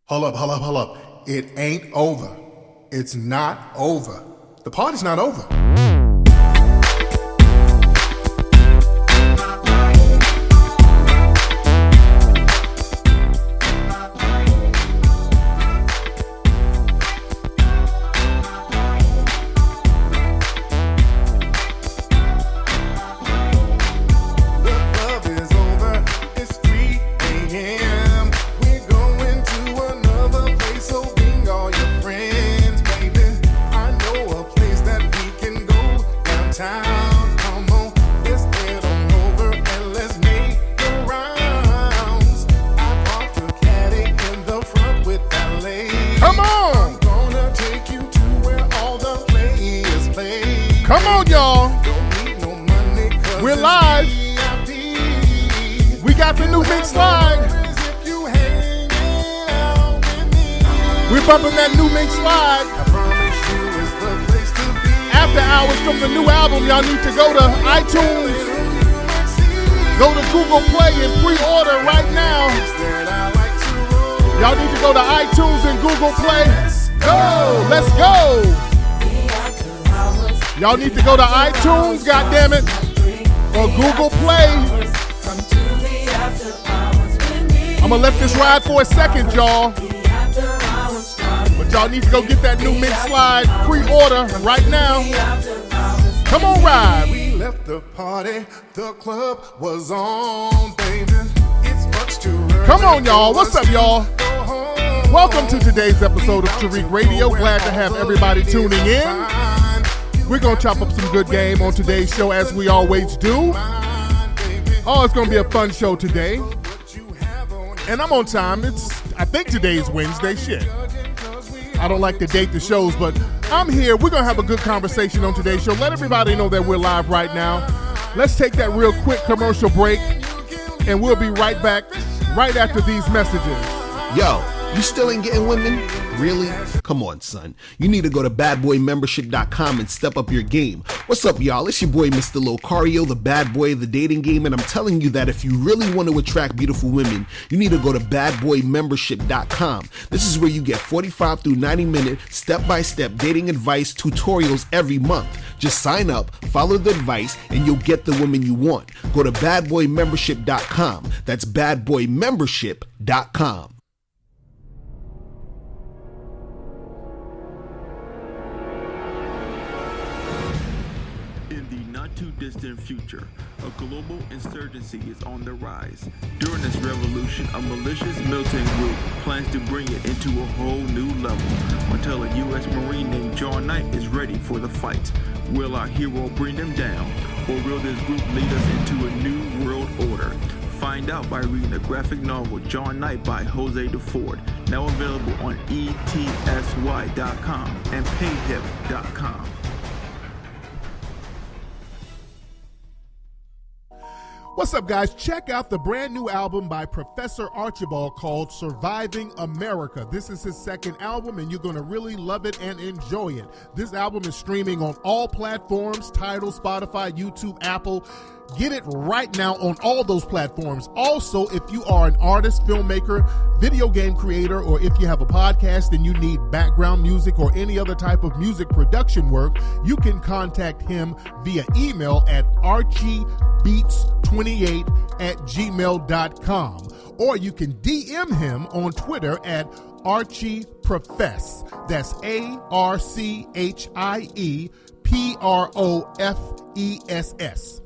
Hold up. It ain't over. It's not over. The party's not over. Come on, y'all. We're live. We got the new mix live. We're bumping that new mix live. After hours from the new album, y'all need to go to iTunes. Go to Google Play and pre-order right now. Y'all need to go to iTunes and Google Play. Go, let's go. Y'all need to go to iTunes, goddammit, or Google Play. I'm gonna let this ride for a second, y'all. But y'all need to go get that new mix slide pre-order right now. Come on, ride. We left the party, the club was on, baby. It's much too early. Come on, y'all. What's up, y'all? Welcome to today's episode of Tariq Radio. Glad to have everybody tuning in. We're going to chop up some good game on today's show, as we always do. Oh, it's going to be a fun show today. And I'm on time. I think today's Wednesday. Shit. I don't like to date the shows, but I'm here. We're going to have a good conversation on today's show. Let everybody know that we're live right now. Let's take that real quick commercial break, and we'll be right back right after these messages. Yo, you still ain't getting women? Really? Come on, son. You need to go to badboymembership.com and step up your game. What's up, y'all? It's your boy, Mr. Locario, the bad boy of the dating game, and I'm telling you that if you really want to attract beautiful women, you need to go to badboymembership.com. This is where you get 45 through 90-minute step-by-step dating advice tutorials every month. Just sign up, follow the advice, and you'll get the woman you want. Go to badboymembership.com. That's badboymembership.com. Too distant future, a global insurgency is on the rise. During this revolution, a malicious militant group plans to bring it into a whole new level until a U.S. Marine named John Knight is ready for the fight. Will our hero bring them down, or will this group lead us into a new world order? Find out by reading the graphic novel John Knight by Jose DeFord, now available on ETSY.com and PayHip.com. What's up, guys? Check out the brand new album by Professor Archibald called Surviving America. This is his second album, and you're going to really love it and enjoy it. This album is streaming on all platforms: Tidal, Spotify, YouTube, Apple. Get it right now on all those platforms. Also, if you are an artist, filmmaker, video game creator, or if you have a podcast and you need background music or any other type of music production work, you can contact him via email at archiebeats28@gmail.com, or you can DM him on Twitter at ArchieProfess. That's ArchieProfess.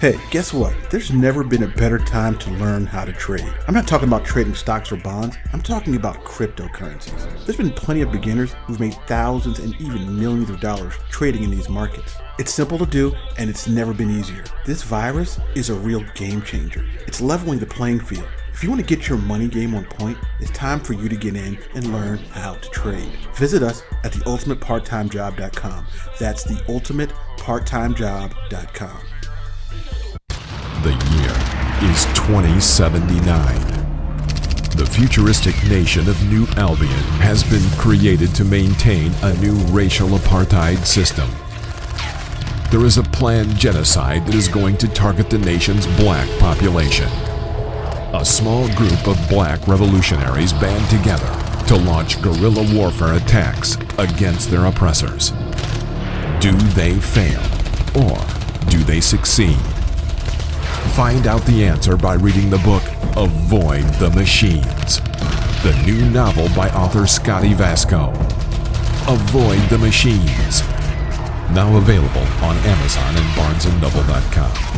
Hey, guess what? There's never been a better time to learn how to trade. I'm not talking about trading stocks or bonds. I'm talking about cryptocurrencies. There's been plenty of beginners who've made thousands and even millions of dollars trading in these markets. It's simple to do, and it's never been easier. This virus is a real game changer. It's leveling the playing field. If you want to get your money game on point, it's time for you to get in and learn how to trade. Visit us at theultimateparttimejob.com. That's theultimateparttimejob.com. The year is 2079. The futuristic nation of New Albion has been created to maintain a new racial apartheid system. There is a planned genocide that is going to target the nation's black population. A small group of black revolutionaries band together to launch guerrilla warfare attacks against their oppressors. Do they fail, or do they succeed? Find out the answer by reading the book Avoid the Machines, the new novel by author Scotty Vasco. Avoid the Machines. Now available on Amazon and BarnesandNoble.com.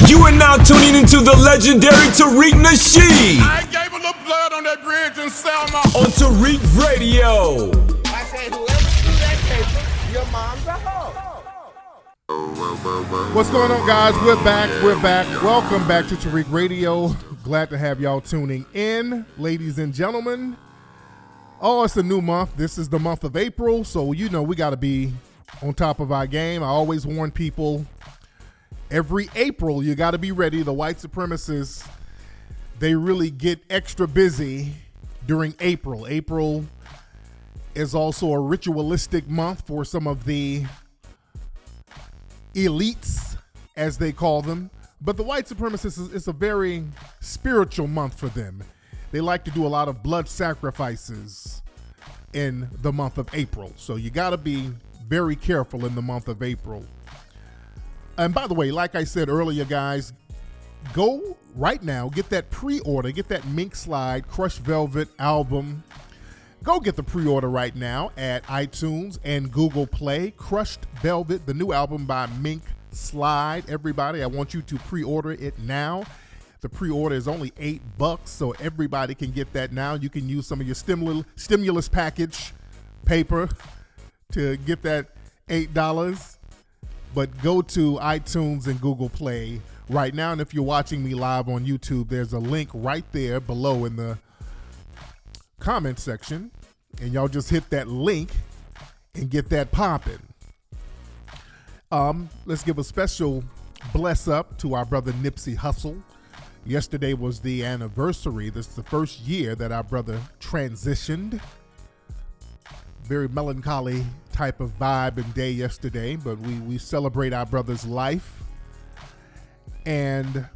You are now tuning into the legendary Tariq Nasheed I gave a little blood on that bridge in Selma. on Tariq Radio. I said, whoever threw that paper, your mom's a hoe. What's going on, guys? We're back. Welcome back to Tariq Radio. Glad to have y'all tuning in, ladies and gentlemen. Oh, it's a new month. This is the month of April, so you know we got to be on top of our game. I always warn people, every April you got to be ready. The white supremacists, they really get extra busy during April. April is also a ritualistic month for some of the elites, as they call them. But the white supremacists is a very spiritual month for them. They like to do a lot of blood sacrifices in the month of April. So you got to be very careful in the month of April. And by the way, like I said earlier, guys, go right now, get that pre-order, get that Mink Slide Crushed Velvet album. Go get the pre-order right now at iTunes and Google Play. Crushed Velvet, the new album by Mink Slide. Everybody, I want you to pre-order it now. The pre-order is only $8, so everybody can get that now. You can use some of your stimulus package paper to get that $8. But go to iTunes and Google Play right now. And if you're watching me live on YouTube, there's a link right there below in the comment section, and y'all just hit that link and get that popping. Let's give a special bless up to our brother Nipsey Hussle. Yesterday was the anniversary. This is the first year that our brother transitioned. Very melancholy type of vibe and day yesterday, but we celebrate our brother's life. And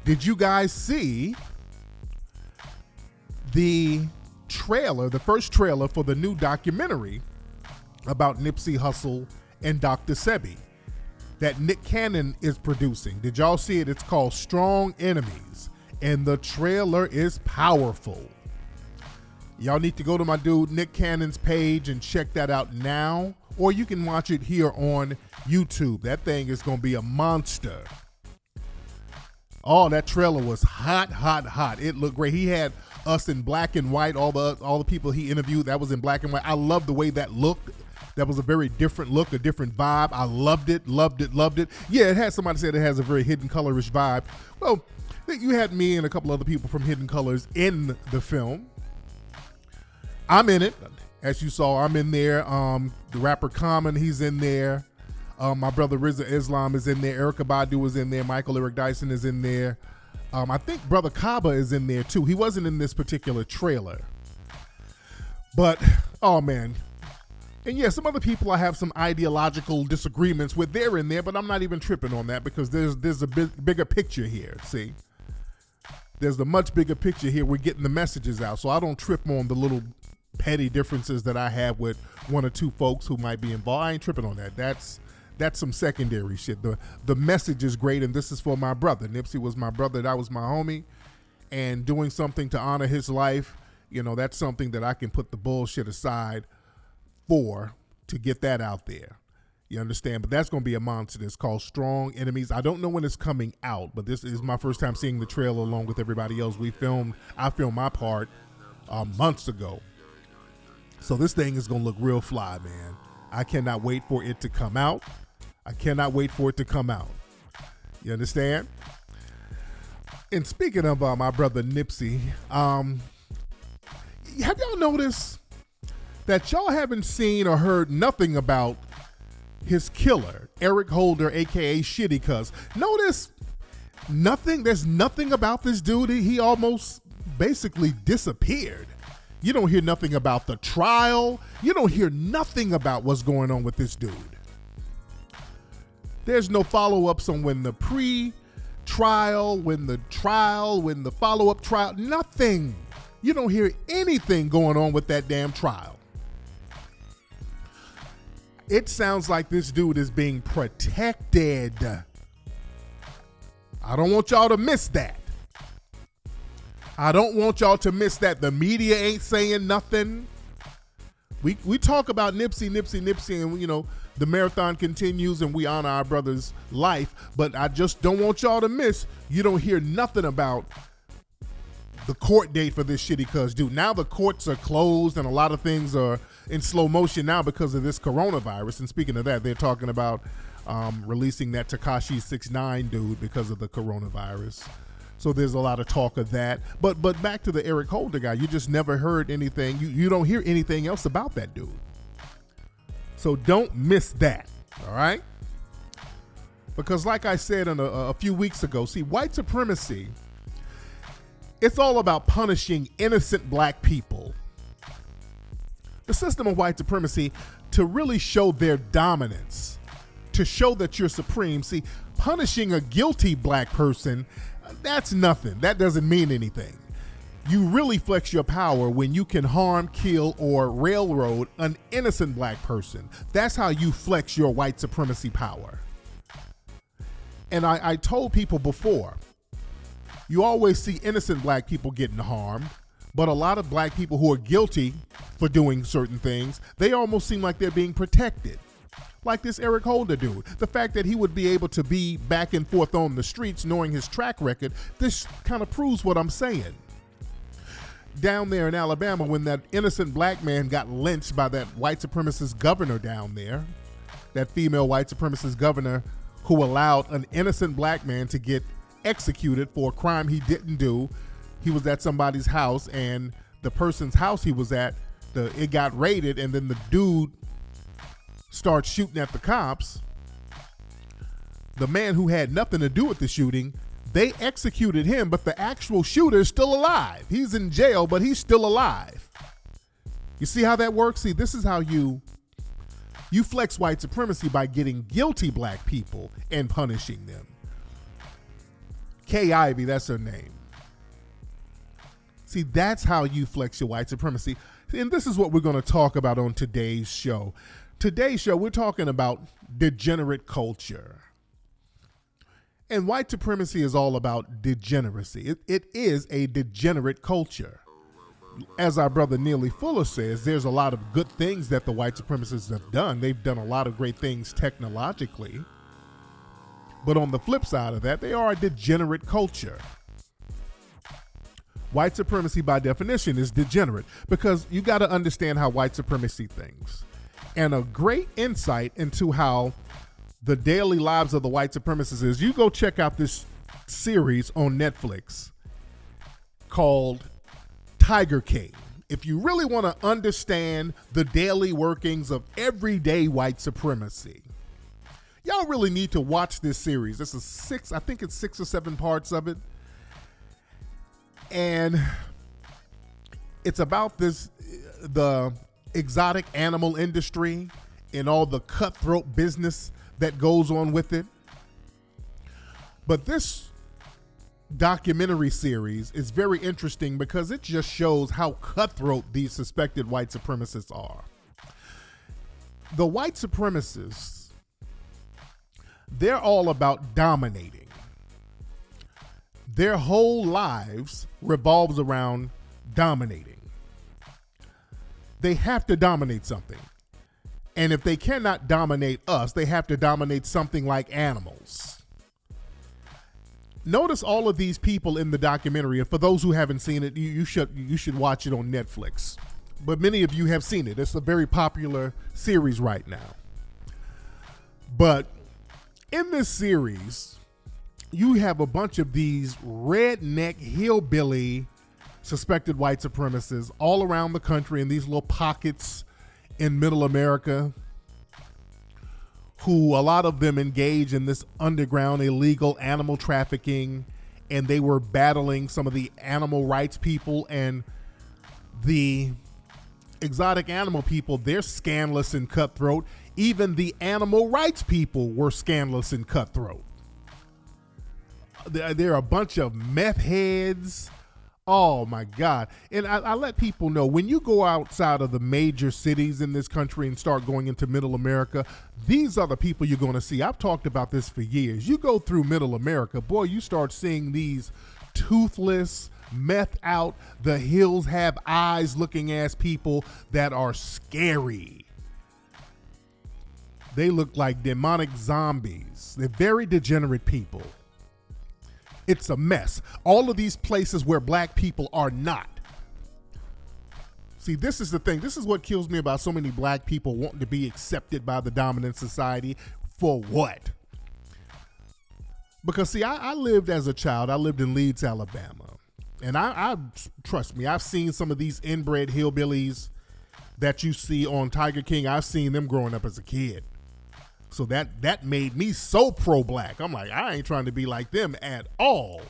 did you guys see the trailer, the first trailer for the new documentary about Nipsey Hussle and Dr. Sebi that Nick Cannon is producing? Did y'all see it? It's called Strong Enemies, and the trailer is powerful. Y'all need to go to my dude Nick Cannon's page and check that out now, or you can watch it here on YouTube. That thing is going to be a monster. Oh, that trailer was hot. It looked great. He had us in black and white. All the people he interviewed, that was in black and white. I love the way that looked. That was a very different look, a different vibe. I loved it. Yeah, it has, somebody said it has a very Hidden Colorish vibe. Well, you had me and a couple other people from Hidden Colors in the film. I'm in it. As you saw, I'm in there. The rapper Common, he's in there. My brother Rizza Islam is in there. Erykah Badu is in there. Michael Eric Dyson is in there. I think Brother Kaba is in there too. He wasn't in this particular trailer. But, oh man. And yeah, some other people I have some ideological disagreements with, they're in there, but I'm not even tripping on that because there's a bigger picture here, see? There's a much bigger picture here. We're getting the messages out, so I don't trip on the little petty differences that I have with one or two folks who might be involved. I ain't tripping on that. That's some secondary shit. The message is great, and this is for my brother. Nipsey was my brother. That was my homie. And doing something to honor his life, you know, that's something that I can put the bullshit aside for, to get that out there. You understand? But that's going to be a monster. It's called Strong Enemies. I don't know when it's coming out, but this is my first time seeing the trailer along with everybody else. I filmed my part months ago. So this thing is going to look real fly, man. I cannot wait for it to come out. You understand? And speaking of my brother Nipsey, have y'all noticed that y'all haven't seen or heard nothing about his killer, Eric Holder, a.k.a. Shitty Cuz? Notice nothing. There's nothing about this dude. He almost basically disappeared. You don't hear nothing about the trial. You don't hear nothing about what's going on with this dude. There's no follow-ups on when the trial, when the follow-up trial, nothing. You don't hear anything going on with that damn trial. It sounds like this dude is being protected. I don't want y'all to miss that. The media ain't saying nothing. We talk about Nipsey, and the marathon continues and we honor our brother's life, but I just don't want y'all to miss, you don't hear nothing about the court date for this shitty cuz dude. Now the courts are closed and a lot of things are in slow motion now because of this coronavirus. And speaking of that, they're talking about releasing that Tekashi 6ix9ine dude because of the coronavirus. So there's a lot of talk of that. But back to the Eric Holder guy, you just never heard anything. You don't hear anything else about that dude. So don't miss that, all right? Because like I said a few weeks ago, see, white supremacy, it's all about punishing innocent black people. The system of white supremacy, to really show their dominance, to show that you're supreme. See, punishing a guilty black person, that's nothing. That doesn't mean anything. You really flex your power when you can harm, kill, or railroad an innocent black person. That's how you flex your white supremacy power. And I told people before, you always see innocent black people getting harmed, but a lot of black people who are guilty for doing certain things, they almost seem like they're being protected. Like this Eric Holder dude. The fact that he would be able to be back and forth on the streets knowing his track record, this kind of proves what I'm saying. Down there in Alabama, when that innocent black man got lynched by that white supremacist governor down there, that female white supremacist governor who allowed an innocent black man to get executed for a crime he didn't do. He was at somebody's house, and the person's house he was at, it got raided, and then the dude starts shooting at the cops. The man who had nothing to do with the shooting, they executed him, but the actual shooter is still alive. He's in jail, but he's still alive. You see how that works? See, this is how you flex white supremacy, by getting guilty black people and punishing them. Kay Ivey, that's her name. See, that's how you flex your white supremacy. And this is what we're going to talk about on today's show. Today's show, we're talking about degenerate culture. And white supremacy is all about degeneracy. It is a degenerate culture. As our brother Neely Fuller says, there's a lot of good things that the white supremacists have done. They've done a lot of great things technologically. But on the flip side of that, they are a degenerate culture. White supremacy, by definition, is degenerate because you got to understand how white supremacy thinks. And a great insight into how the daily lives of the white supremacists is, you go check out this series on Netflix called Tiger King. If you really want to understand the daily workings of everyday white supremacy, y'all really need to watch this series. This is 6 or 7 parts of it. And it's about the exotic animal industry and all the cutthroat business that goes on with it. But this documentary series is very interesting because it just shows how cutthroat these suspected white supremacists are. The white supremacists, they're all about dominating. Their whole lives revolves around dominating. They have to dominate something. And if they cannot dominate us, they have to dominate something like animals. Notice all of these people in the documentary, and for those who haven't seen it, you should watch it on Netflix. But many of you have seen it. It's a very popular series right now. But in this series, you have a bunch of these redneck hillbilly suspected white supremacists all around the country in these little pockets in middle America, who a lot of them engage in this underground illegal animal trafficking, and they were battling some of the animal rights people, and the exotic animal people, they're scandalous and cutthroat. Even the animal rights people were scandalous and cutthroat. They're a bunch of meth heads. Oh my God. And I let people know, when you go outside of the major cities in this country and start going into middle America, these are the people you're going to see. I've talked about this for years. You go through middle America, boy, you start seeing these toothless, meth out, the hills have eyes looking ass people that are scary. They look like demonic zombies. They're very degenerate people. It's a mess. All of these places where black people are not. See, this is the thing. This is what kills me about so many black people wanting to be accepted by the dominant society. For what? Because, see, I lived as a child. I lived in Leeds, Alabama. And I trust me, I've seen some of these inbred hillbillies that you see on Tiger King. I've seen them growing up as a kid. So that made me so pro-black. I'm like, I ain't trying to be like them at all.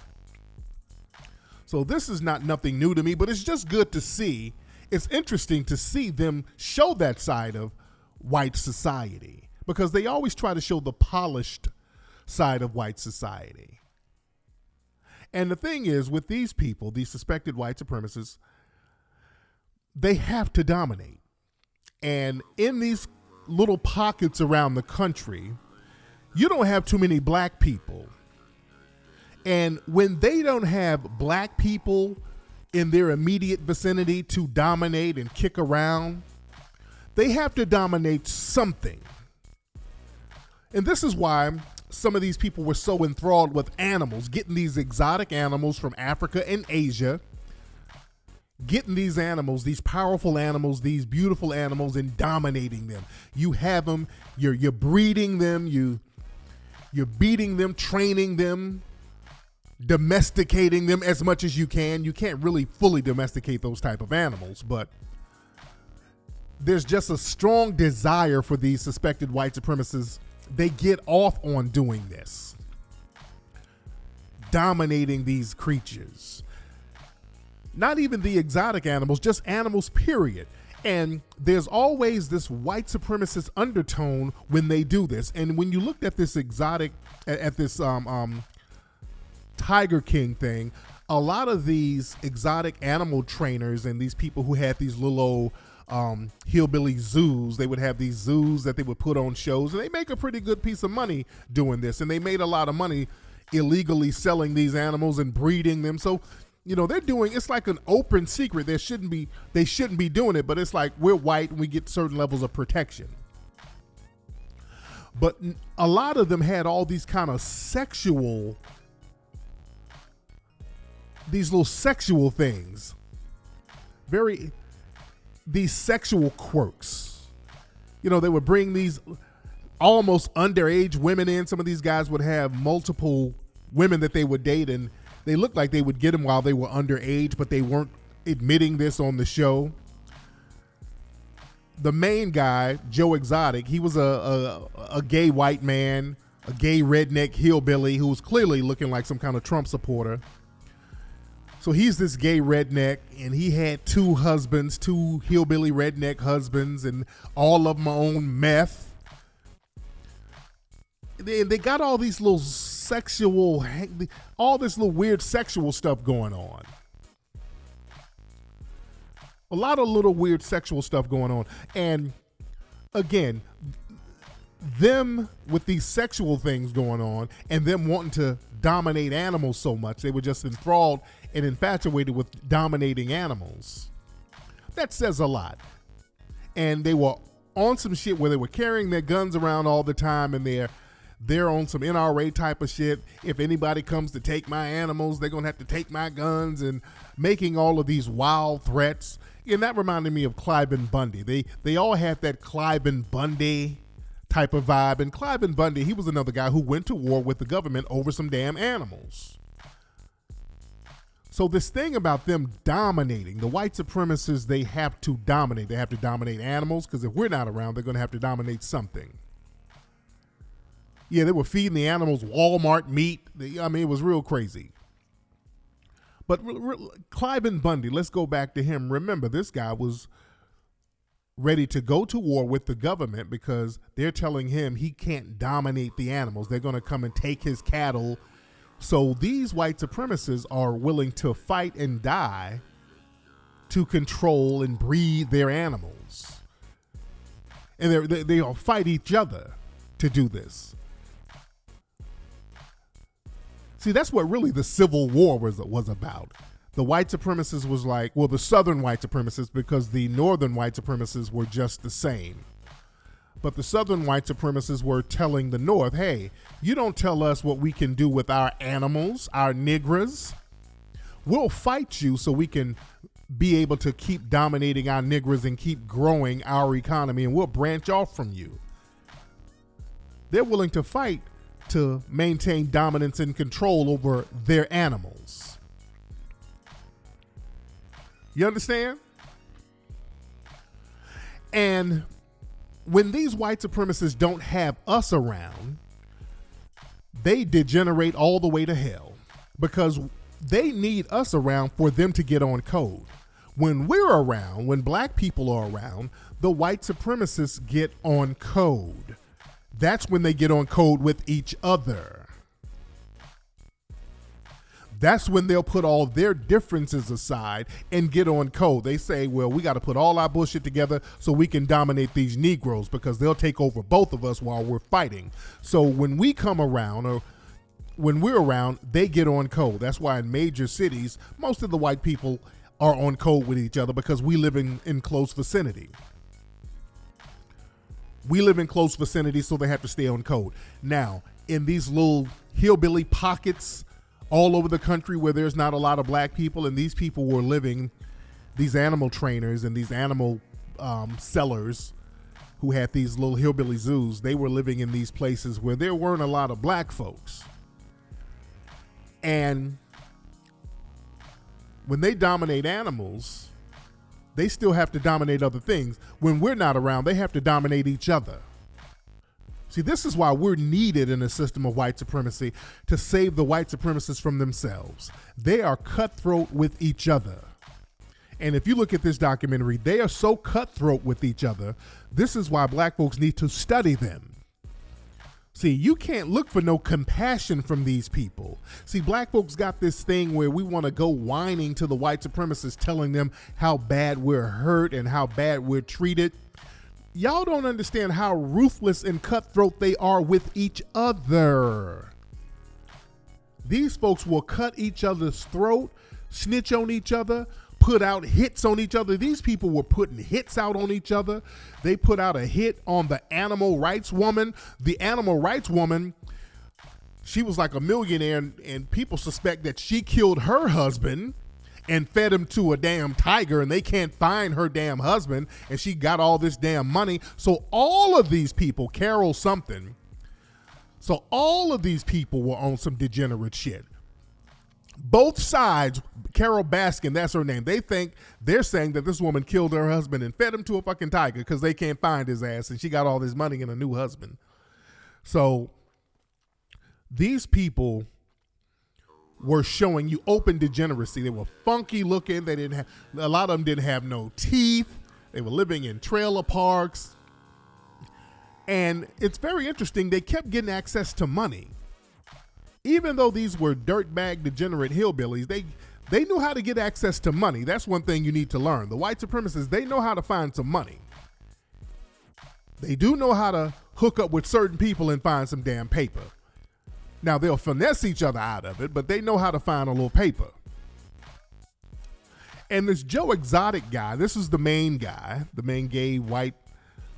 So this is not nothing new to me, but it's just good to see. It's interesting to see them show that side of white society, because they always try to show the polished side of white society. And the thing is, with these people, these suspected white supremacists, they have to dominate. And in these little pockets around the country, you don't have too many black people. And when they don't have black people in their immediate vicinity to dominate and kick around, they have to dominate something. And this is why some of these people were so enthralled with animals, getting these exotic animals from Africa and Asia, getting these animals, these powerful animals, these beautiful animals, and dominating them. You have them, you're breeding them, you're beating them, training them, domesticating them as much as you can. You can't really fully domesticate those type of animals, but there's just a strong desire for these suspected white supremacists. They get off on doing this, dominating these creatures. Not even the exotic animals, just animals, period. And there's always this white supremacist undertone when they do this. And when you looked at this exotic, at this Tiger King thing, a lot of these exotic animal trainers and these people who had these little old hillbilly zoos, they would have these zoos that they would put on shows, and they make a pretty good piece of money doing this. And they made a lot of money illegally selling these animals and breeding them. So, you know, they're doing, it's like an open secret. They shouldn't be doing it, but it's like, we're white and we get certain levels of protection. But a lot of them had all these kind of these little sexual things, these sexual quirks. You know, they would bring these almost underage women in. Some of these guys would have multiple women that they would date, and they looked like they would get them while they were underage, but they weren't admitting this on the show. The main guy, Joe Exotic, he was a gay white man, a gay redneck hillbilly who was clearly looking like some kind of Trump supporter. So he's this gay redneck, and he had two husbands, two hillbilly redneck husbands, and all of them on meth. They got all these little sexual, all this little weird sexual stuff going on. A lot of little weird sexual stuff going on. And again, them with these sexual things going on and them wanting to dominate animals so much, they were just enthralled and infatuated with dominating animals. That says a lot. And they were on some shit where they were carrying their guns around all the time, and they're on some NRA type of shit. If anybody comes to take my animals, they're going to have to take my guns, and making all of these wild threats. And that reminded me of Cliven Bundy. They all had that Cliven Bundy type of vibe. And Cliven Bundy, he was another guy who went to war with the government over some damn animals. So this thing about them dominating, the white supremacists, they have to dominate. They have to dominate animals, because if we're not around, they're going to have to dominate something. Yeah, they were feeding the animals Walmart meat. I mean, it was real crazy. But Cliven Bundy, let's go back to him. Remember, this guy was ready to go to war with the government because they're telling him he can't dominate the animals. They're going to come and take his cattle, So these white supremacists are willing to fight and die to control and breed their animals. And they'll fight each other to do this. See, that's what really the Civil War was about. The white supremacists was like, well, the southern white supremacists, because the northern white supremacists were just the same. But the southern white supremacists were telling the North, hey, you don't tell us what we can do with our animals, our niggas. We'll fight you so we can be able to keep dominating our niggas and keep growing our economy, and we'll branch off from you. They're willing to fight to maintain dominance and control over their animals. You understand? And when these white supremacists don't have us around, they degenerate all the way to hell because they need us around for them to get on code. When we're around, when black people are around, the white supremacists get on code. That's when they get on code with each other. That's when they'll put all their differences aside and get on code. They say, well, we got to put all our bullshit together so we can dominate these Negroes because they'll take over both of us while we're fighting. So when we come around, or when we're around, they get on code. That's why in major cities, most of the white people are on code with each other because we live in close vicinity. We live in close vicinity, so they have to stay on code. Now, in these little hillbilly pockets all over the country where there's not a lot of black people, and these people were living, these animal trainers and these animal sellers who had these little hillbilly zoos, they were living in these places where there weren't a lot of black folks. And when they dominate animals, they still have to dominate other things. When we're not around, they have to dominate each other. See, this is why we're needed in a system of white supremacy, to save the white supremacists from themselves. They are cutthroat with each other. And if you look at this documentary, they are so cutthroat with each other. This is why black folks need to study them. See, you can't look for no compassion from these people. See, black folks got this thing where we want to go whining to the white supremacists, telling them how bad we're hurt and how bad we're treated. Y'all don't understand how ruthless and cutthroat they are with each other. These folks will cut each other's throat, snitch on each other, put out hits on each other. These people were putting hits out on each other. They put out a hit on the animal rights woman. The animal rights woman, she was like a millionaire, and people suspect that she killed her husband and fed him to a damn tiger, and they can't find her damn husband, and she got all this damn money. So all of these people, Carol something, so all of these people were on some degenerate shit. Both sides, Carol Baskin, that's her name, they're saying that this woman killed her husband and fed him to a fucking tiger because they can't find his ass, and she got all this money and a new husband. So these people were showing you open degeneracy. They were funky looking. They didn't have, a lot of them didn't have no teeth. They were living in trailer parks. And it's very interesting. They kept getting access to money. Even though these were dirtbag degenerate hillbillies, they knew how to get access to money. That's one thing you need to learn. The white supremacists, they know how to find some money. They do know how to hook up with certain people and find some damn paper. Now, they'll finesse each other out of it, but they know how to find a little paper. And this Joe Exotic guy, this is the main guy, the main gay white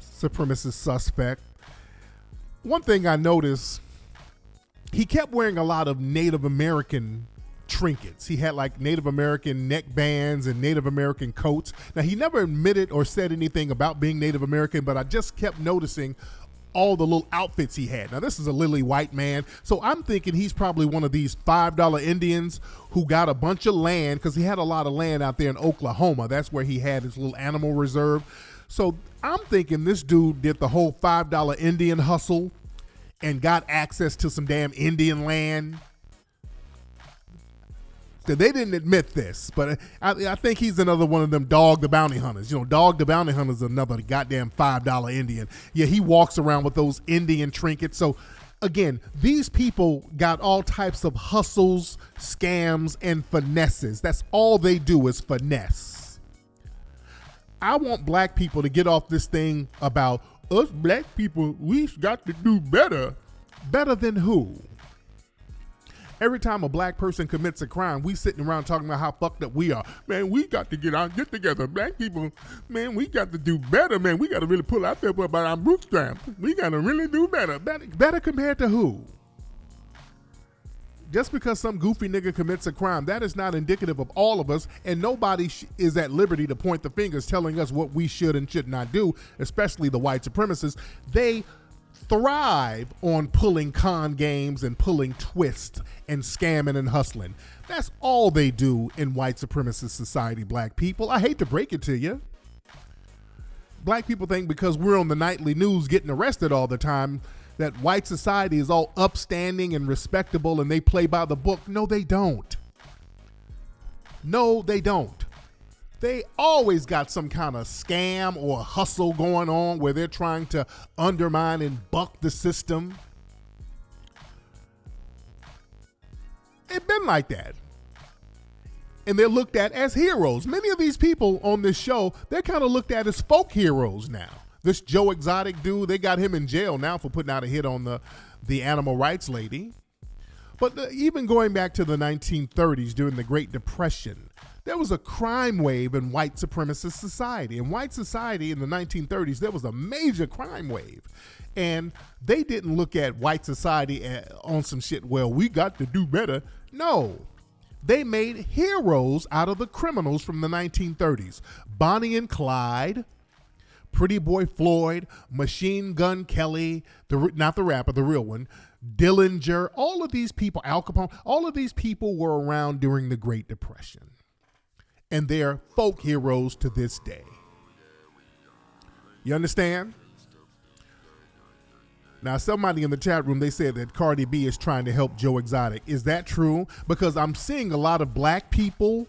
supremacist suspect. One thing I noticed, he kept wearing a lot of Native American trinkets. He had like Native American neck bands and Native American coats. Now, he never admitted or said anything about being Native American, but I just kept noticing all the little outfits he had. Now, this is a lily white man, so I'm thinking he's probably one of these $5 Indians who got a bunch of land, because he had a lot of land out there in Oklahoma. That's where he had his little animal reserve. So I'm thinking this dude did the whole $5 Indian hustle and got access to some damn Indian land. They didn't admit this, but I think he's another one of them Dog the Bounty Hunters. You know, Dog the Bounty Hunter is another goddamn $5 Indian. Yeah, he walks around with those Indian trinkets. So Again, these people got all types of hustles, scams, and finesses. That's all they do is finesse. I want black people to get off this thing about us black people, we've got to do better. Better than who? Every time a black person commits a crime, we sitting around talking about how fucked up we are. Man, we got to get together. Black people, man, we got to do better, man. We got to really pull ourselves up by our bootstraps. We got to really do better. Better compared to who? Just because some goofy nigga commits a crime, that is not indicative of all of us, and nobody is at liberty to point the fingers telling us what we should and should not do, especially the white supremacists. They thrive on pulling con games and pulling twists and scamming and hustling. That's all they do in white supremacist society, black people. I hate to break it to you. Black people think because we're on the nightly news getting arrested all the time that white society is all upstanding and respectable and they play by the book. No, they don't. No, they don't. They always got some kind of scam or hustle going on where they're trying to undermine and buck the system. It's been like that. And they're looked at as heroes. Many of these people on this show, they're kind of looked at as folk heroes now. This Joe Exotic dude, they got him in jail now for putting out a hit on the animal rights lady. But even going back to the 1930s during the Great Depression, there was a crime wave in white supremacist society. In white society in the 1930s, there was a major crime wave. And they didn't look at white society on some shit, well, we got to do better. No, they made heroes out of the criminals from the 1930s. Bonnie and Clyde, Pretty Boy Floyd, Machine Gun Kelly, not the rapper, the real one, Dillinger, all of these people, Al Capone, all of these people were around during the Great Depression. And they're folk heroes to this day. You understand? Now, somebody in the chat room, they said that Cardi B is trying to help Joe Exotic. Is that true? Because I'm seeing a lot of black people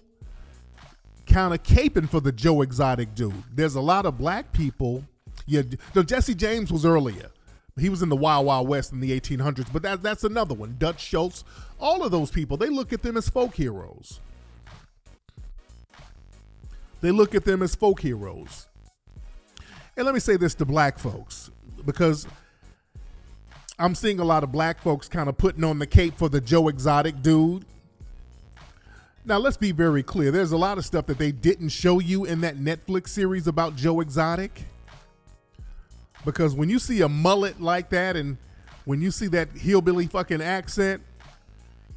kind of caping for the Joe Exotic dude. There's a lot of black people. Yeah, Jesse James was earlier. He was in the Wild Wild West in the 1800s, but that's another one. Dutch Schultz, all of those people, they look at them as folk heroes. They look at them as folk heroes. And let me say this to black folks, because I'm seeing a lot of black folks kind of putting on the cape for the Joe Exotic dude. Now, let's be very clear. There's a lot of stuff that they didn't show you in that Netflix series about Joe Exotic. Because when you see a mullet like that and when you see that hillbilly fucking accent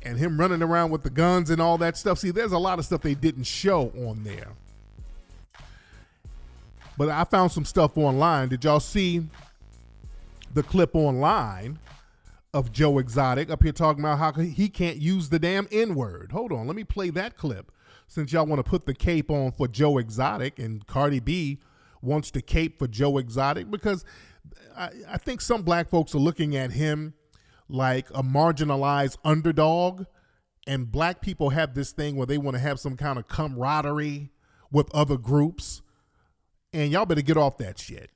and him running around with the guns and all that stuff, see, there's a lot of stuff they didn't show on there. But I found some stuff online. Did y'all see the clip online of Joe Exotic up here talking about how he can't use the damn N-word? Hold on, let me play that clip since y'all want to put the cape on for Joe Exotic and Cardi B wants to cape for Joe Exotic, because I think some black folks are looking at him like a marginalized underdog, and black people have this thing where they want to have some kind of camaraderie with other groups, and y'all better get off that shit.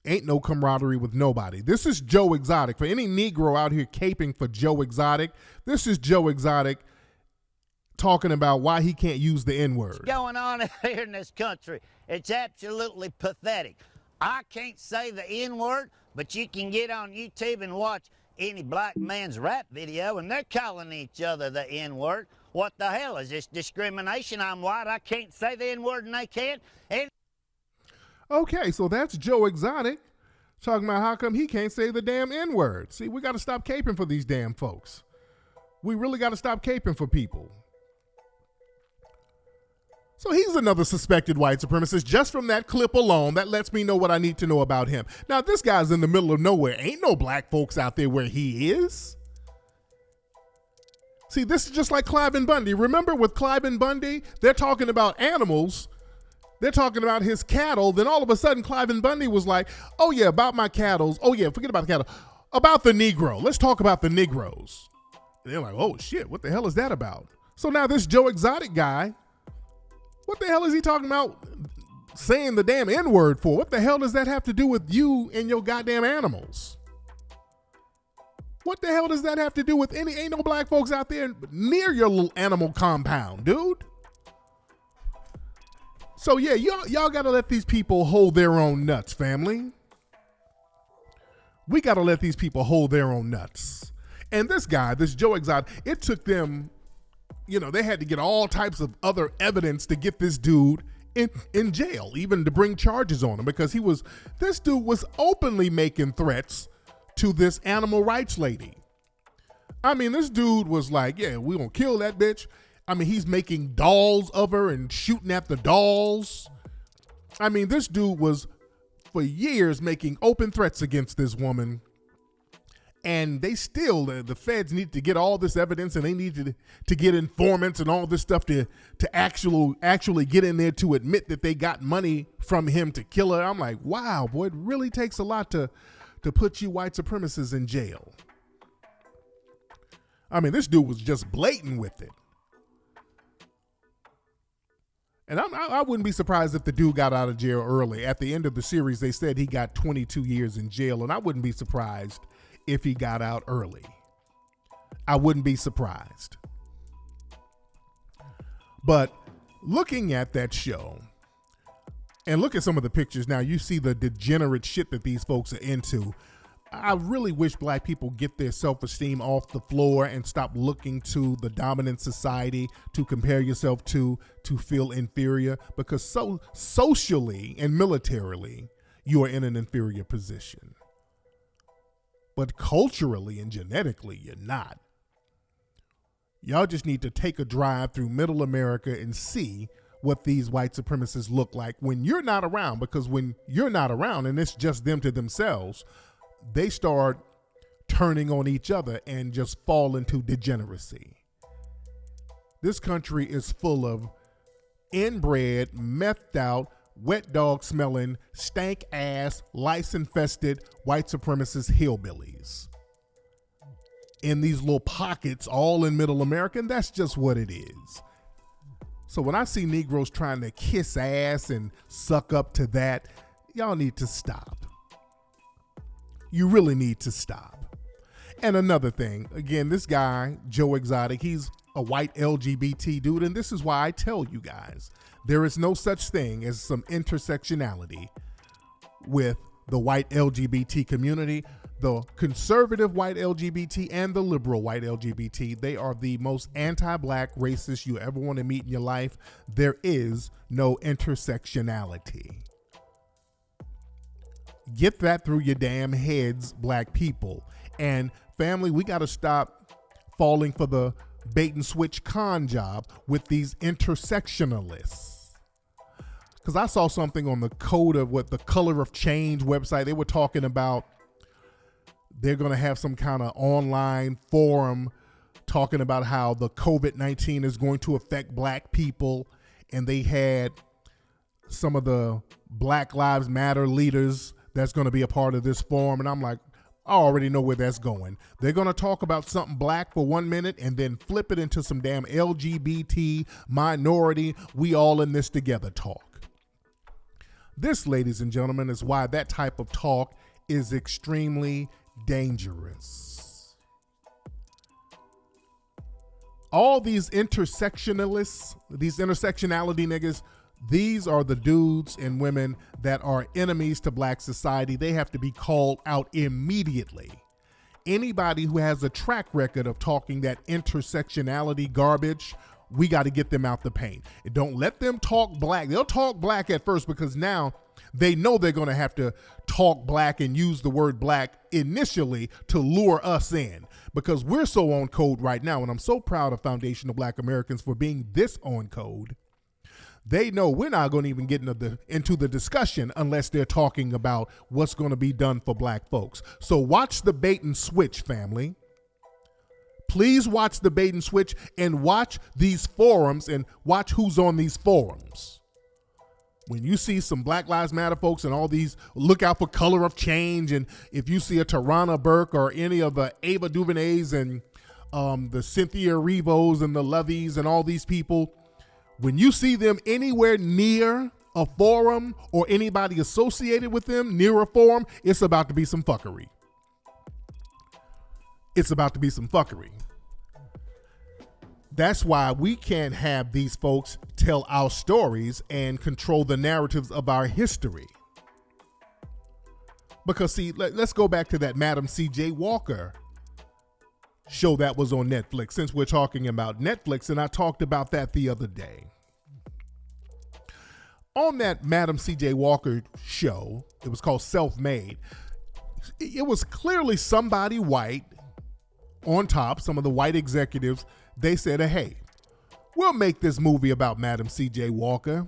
Ain't no camaraderie with nobody. This is Joe Exotic. For any Negro out here caping for Joe Exotic, this is Joe Exotic talking about why he can't use the N-word. What's going on here in this country? It's absolutely pathetic. I can't say the N-word, but you can get on YouTube and watch any black man's rap video, and they're calling each other the N-word. What the hell is this discrimination? I'm white, I can't say the N-word, and they can. And okay, so that's Joe Exotic talking about how come he can't say the damn N-word. See, we got to stop caping for these damn folks. We really got to stop caping for people. So he's another suspected white supremacist. Just from that clip alone, that lets me know what I need to know about him. Now, this guy's in the middle of nowhere. Ain't no black folks out there where he is. See, this is just like Cliven Bundy. Remember with Cliven Bundy, they're talking about animals. They're talking about his cattle. Then all of a sudden, Cliven Bundy was like, oh yeah, about my cattle. Oh yeah, forget about the cattle. About the Negro. Let's talk about the Negroes. And they're like, oh shit, what the hell is that about? So now this Joe Exotic guy, what the hell is he talking about saying the damn N-word for? What the hell does that have to do with you and your goddamn animals? What the hell does that have to do with ain't no black folks out there near your little animal compound, dude? So yeah, y'all gotta let these people hold their own nuts, family. We gotta let these people hold their own nuts. And this guy, this Joe Exotic, it took them, they had to get all types of other evidence to get this dude in jail, even to bring charges on him, because this dude was openly making threats to this animal rights lady. I mean, this dude was like, yeah, we gonna kill that bitch. I mean, he's making dolls of her and shooting at the dolls. I mean, this dude was for years making open threats against this woman. And they still, the feds need to get all this evidence, and they need to get informants and all this stuff to actually get in there to admit that they got money from him to kill her. I'm like, wow, boy, it really takes a lot to put you white supremacists in jail. I mean, this dude was just blatant with it. And I wouldn't be surprised if the dude got out of jail early. At the end of the series, they said he got 22 years in jail, and I wouldn't be surprised if he got out early. I wouldn't be surprised. But looking at that show, and look at some of the pictures now, you see the degenerate shit that these folks are into. I really wish black people get their self-esteem off the floor and stop looking to the dominant society to compare yourself to feel inferior, because so socially and militarily, you are in an inferior position. But culturally and genetically, you're not. Y'all just need to take a drive through middle America and see what these white supremacists look like when you're not around, because when you're not around and it's just them to themselves, they start turning on each other and just fall into degeneracy. This country is full of inbred, methed out, wet dog smelling, stank ass, lice infested white supremacist hillbillies in these little pockets all in middle America, and that's just what it is. So when I see Negroes trying to kiss ass and suck up to that, y'all need to stop. You really need to stop. And another thing, again, this guy, Joe Exotic, he's a white LGBT dude, and this is why I tell you guys, there is no such thing as some intersectionality with the white LGBT community. The conservative white LGBT and the liberal white LGBT, they are the most anti-black racist you ever want to meet in your life. There is no intersectionality. Get that through your damn heads, black people. And family, we got to stop falling for the bait and switch con job with these intersectionalists. Because I saw something on the code of what the Color of Change website. They were talking about they're going to have some kind of online forum talking about how the COVID-19 is going to affect black people. And they had some of the Black Lives Matter leaders that's going to be a part of this forum. And I'm like, I already know where that's going. They're going to talk about something black for 1 minute and then flip it into some damn LGBT minority, we all in this together talk. This, ladies and gentlemen, is why that type of talk is extremely dangerous. All these intersectionalists, these intersectionality niggas, these are the dudes and women that are enemies to black society. They have to be called out immediately. Anybody who has a track record of talking that intersectionality garbage, we got to get them out the paint. And don't let them talk black. They'll talk black at first because now they know they're going to have to talk black and use the word black initially to lure us in, because we're so on code right now. And I'm so proud of Foundational Black Americans for being this on code. They know we're not going to even get into the discussion unless they're talking about what's going to be done for black folks. So watch the bait and switch, family. Please watch the bait and switch and watch these forums and watch who's on these forums. When you see some Black Lives Matter folks and all these, look out for Color of Change. And if you see a Tarana Burke or any of the Ava DuVernays and the Cynthia Erivos and the Levies and all these people, when you see them anywhere near a forum or anybody associated with them near a forum, it's about to be some fuckery. it's about to be some fuckery. That's why we can't have these folks tell our stories and control the narratives of our history. Because see, let's go back to that Madam C.J. Walker show that was on Netflix, since we're talking about Netflix, and I talked about that the other day. On that Madam C.J. Walker show, it was called Self-Made, it was clearly somebody white on top, some of the white executives. They said, hey, we'll make this movie about Madam C.J. Walker.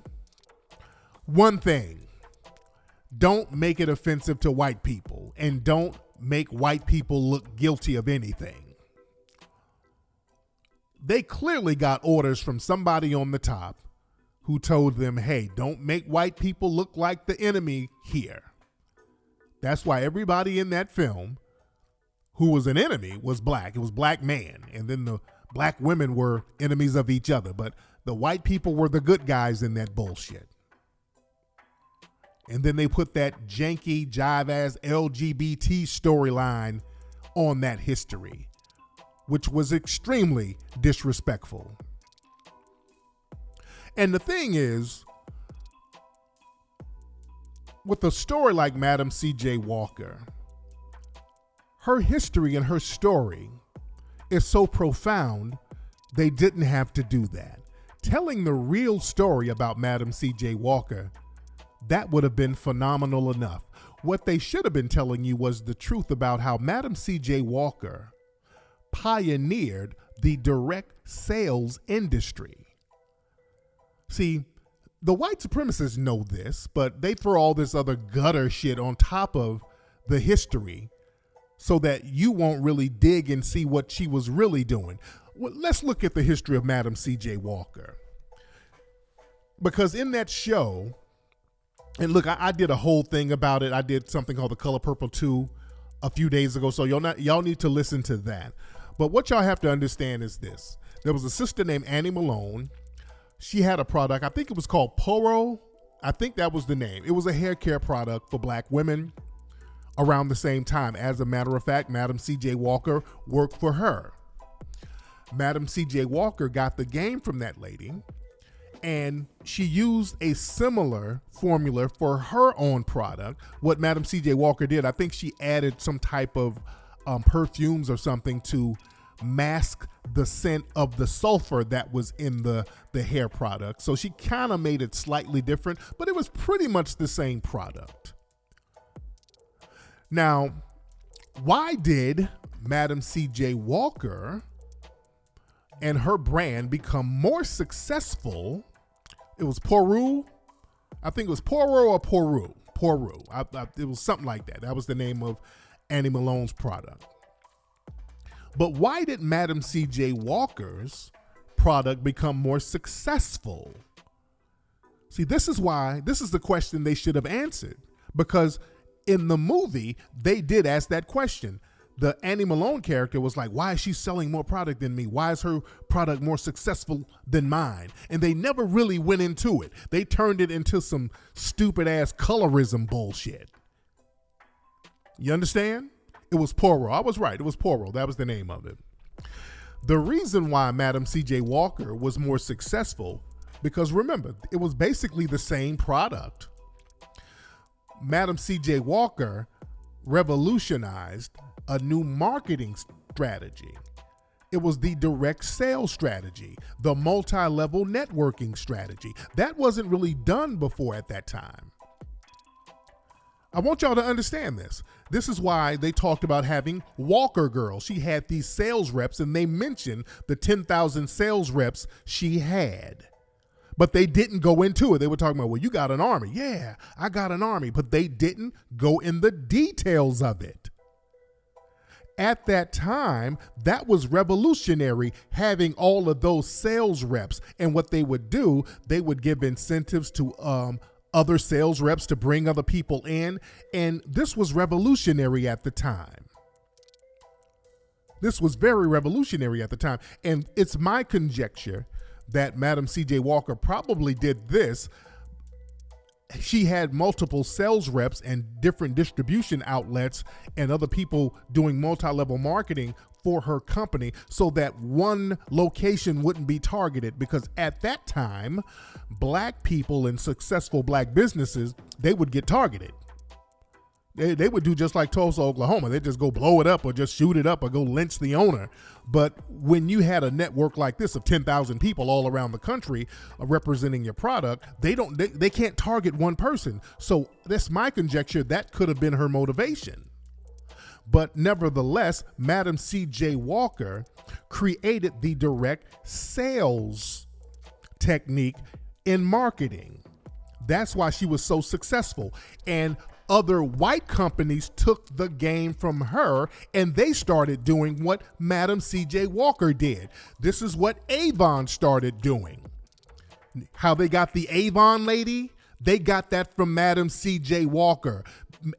One thing, don't make it offensive to white people, and don't make white people look guilty of anything. They clearly got orders from somebody on the top who told them, hey, don't make white people look like the enemy here. That's why everybody in that film who was an enemy was black. It was black man. And then the black women were enemies of each other. But the white people were the good guys in that bullshit. And then they put that janky, jive-ass LGBT storyline on that history, which was extremely disrespectful. And the thing is, with a story like Madam C.J. Walker, her history and her story is so profound, they didn't have to do that. Telling the real story about Madam C.J. Walker, that would have been phenomenal enough. What they should have been telling you was the truth about how Madam C.J. Walker pioneered the direct sales industry. See, the white supremacists know this, but they throw all this other gutter shit on top of the history so that you won't really dig and see what she was really doing. Well, let's look at the history of Madam C.J. Walker. Because in that show, and look, I did a whole thing about it. I did something called The Color Purple 2 a few days ago, so y'all need to listen to that. But what y'all have to understand is this. There was a sister named Annie Malone. She had a product, I think it was called Poro. I think that was the name. It was a hair care product for black women around the same time. As a matter of fact, Madam C.J. Walker worked for her. Madam C.J. Walker got the game from that lady, and she used a similar formula for her own product. What Madam C.J. Walker did, I think she added some type of perfumes or something to mask the scent of the sulfur that was in the hair product. So she kind of made it slightly different, but it was pretty much the same product. Now, why did Madam C.J. Walker and her brand become more successful? It was Poru. I think it was Poro or Poru. Poru. It was something like that. That was the name of Annie Malone's product. But why did Madam C.J. Walker's product become more successful? See, this is the question they should have answered, because in the movie, they did ask that question. The Annie Malone character was like, why is she selling more product than me? Why is her product more successful than mine? And they never really went into it. They turned it into some stupid ass colorism bullshit. You understand? It was Poro. I was right. It was Poro. That was the name of it. The reason why Madam C.J. Walker was more successful, because remember, it was basically the same product. Madam C.J. Walker revolutionized a new marketing strategy. It was the direct sales strategy, the multi-level networking strategy. That wasn't really done before at that time. I want y'all to understand this. This is why they talked about having Walker Girl. She had these sales reps, and they mentioned the 10,000 sales reps she had. But they didn't go into it. They were talking about, well, you got an army. Yeah, I got an army. But they didn't go in the details of it. At that time, that was revolutionary, having all of those sales reps. And what they would do, they would give incentives to other sales reps to bring other people in. And this was revolutionary at the time. This was very revolutionary at the time. And it's my conjecture that Madam C.J. Walker probably did this. She had multiple sales reps and different distribution outlets and other people doing multi-level marketing for her company so that one location wouldn't be targeted, because at that time, black people and successful black businesses, they would get targeted. They would do just like Tulsa, Oklahoma. They'd just go blow it up or just shoot it up or go lynch the owner. But when you had a network like this of 10,000 people all around the country representing your product, they can't target one person. So that's my conjecture. That could have been her motivation. But nevertheless, Madam C.J. Walker created the direct sales technique in marketing. That's why she was so successful. And other white companies took the game from her and they started doing what Madam C.J. Walker did. This is what Avon started doing. How they got the Avon lady? They got that from Madam C.J. Walker.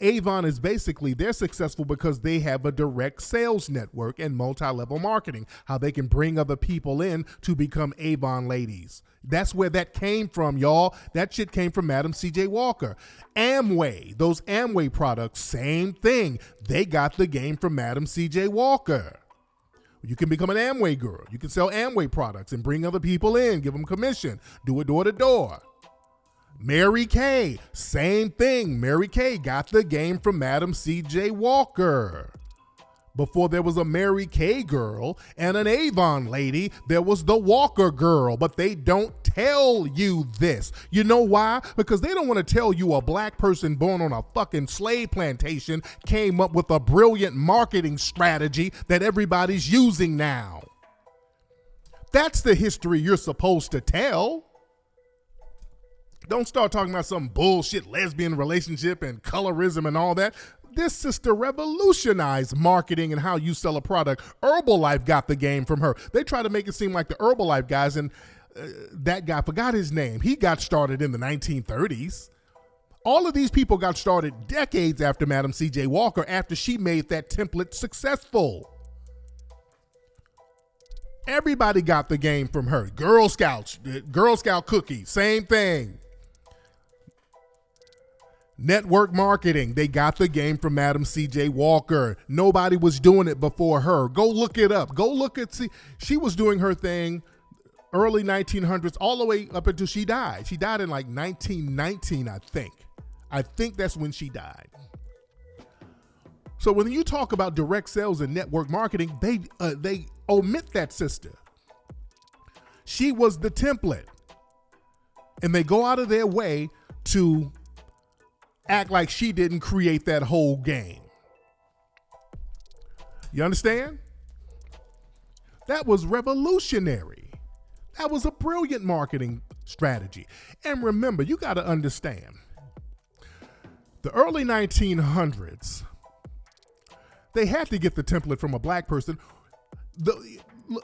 Avon is basically, they're successful because they have a direct sales network and multi-level marketing, how they can bring other people in to become Avon ladies. That's where that came from, y'all. That shit came from Madam C.J. Walker. Amway, those Amway products, same thing. They got the game from Madam C.J. Walker. You can become an Amway girl. You can sell Amway products and bring other people in, give them commission, do it door to door. Mary Kay, same thing. Mary Kay got the game from Madam C.J. Walker. Before there was a Mary Kay girl and an Avon lady, there was the Walker girl, but they don't tell you this. You know why? Because they don't want to tell you a black person born on a fucking slave plantation came up with a brilliant marketing strategy that everybody's using now. That's the history you're supposed to tell. Don't start talking about some bullshit lesbian relationship and colorism and all that. This sister revolutionized marketing and how you sell a product. Herbalife got the game from her. They try to make it seem like the Herbalife guys, and that guy, forgot his name. He got started in the 1930s. All of these people got started decades after Madam C.J. Walker, after she made that template successful. Everybody got the game from her. Girl Scouts, Girl Scout cookies, same thing. Network marketing, they got the game from Madam C.J. Walker. Nobody was doing it before her. Go look it up. Go look at, see, she was doing her thing early 1900s all the way up until she died. She died in like 1919, I think. I think that's when she died. So when you talk about direct sales and network marketing, they omit that sister. She was the template. And they go out of their way to act like she didn't create that whole game. You understand? That was revolutionary. That was a brilliant marketing strategy. And remember, you got to understand, the early 1900s, they had to get the template from a black person. The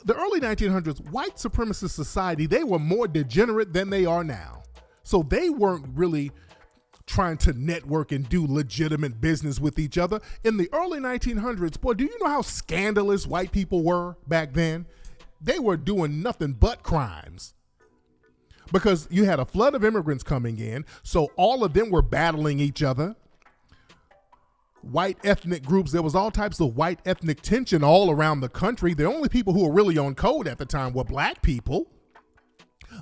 early 1900s, white supremacist society, they were more degenerate than they are now. So they weren't really trying to network and do legitimate business with each other. In the early 1900s, boy, do you know how scandalous white people were back then? They were doing nothing but crimes. Because you had a flood of immigrants coming in, so all of them were battling each other. White ethnic groups, there was all types of white ethnic tension all around the country. The only people who were really on code at the time were black people.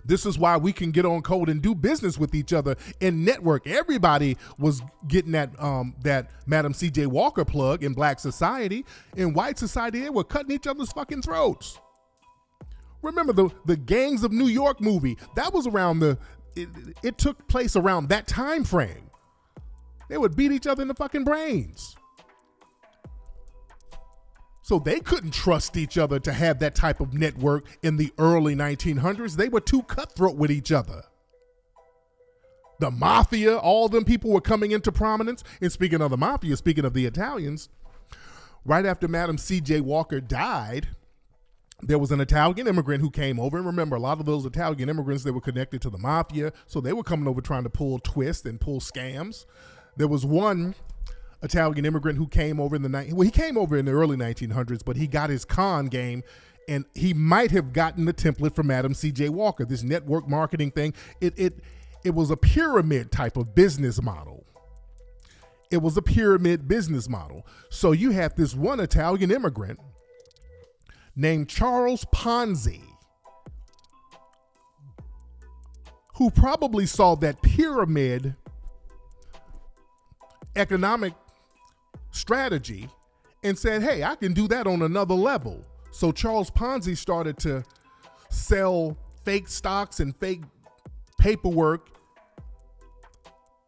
This is why we can get on code and do business with each other and network. Everybody was getting that Madam C.J. Walker plug in black society. In white society, they were cutting each other's fucking throats. Remember the Gangs of New York movie? That was around it took place around that time frame. They would beat each other in the fucking brains. So they couldn't trust each other to have that type of network in the early 1900s. They were too cutthroat with each other. The mafia, all them people were coming into prominence. And speaking of the mafia, speaking of the Italians, right after Madam C.J. Walker died, there was an Italian immigrant who came over. And remember, a lot of those Italian immigrants, they were connected to the mafia. So they were coming over trying to pull twists and pull scams. There was one Italian immigrant who came over he came over in the early 1900s, but he got his con game, and he might have gotten the template from Madam C.J. Walker. This network marketing thing, it was a pyramid type of business model. It was a pyramid business model. So you had this one Italian immigrant named Charles Ponzi, who probably saw that pyramid economic strategy and said, hey, I can do that on another level. So Charles Ponzi started to sell fake stocks and fake paperwork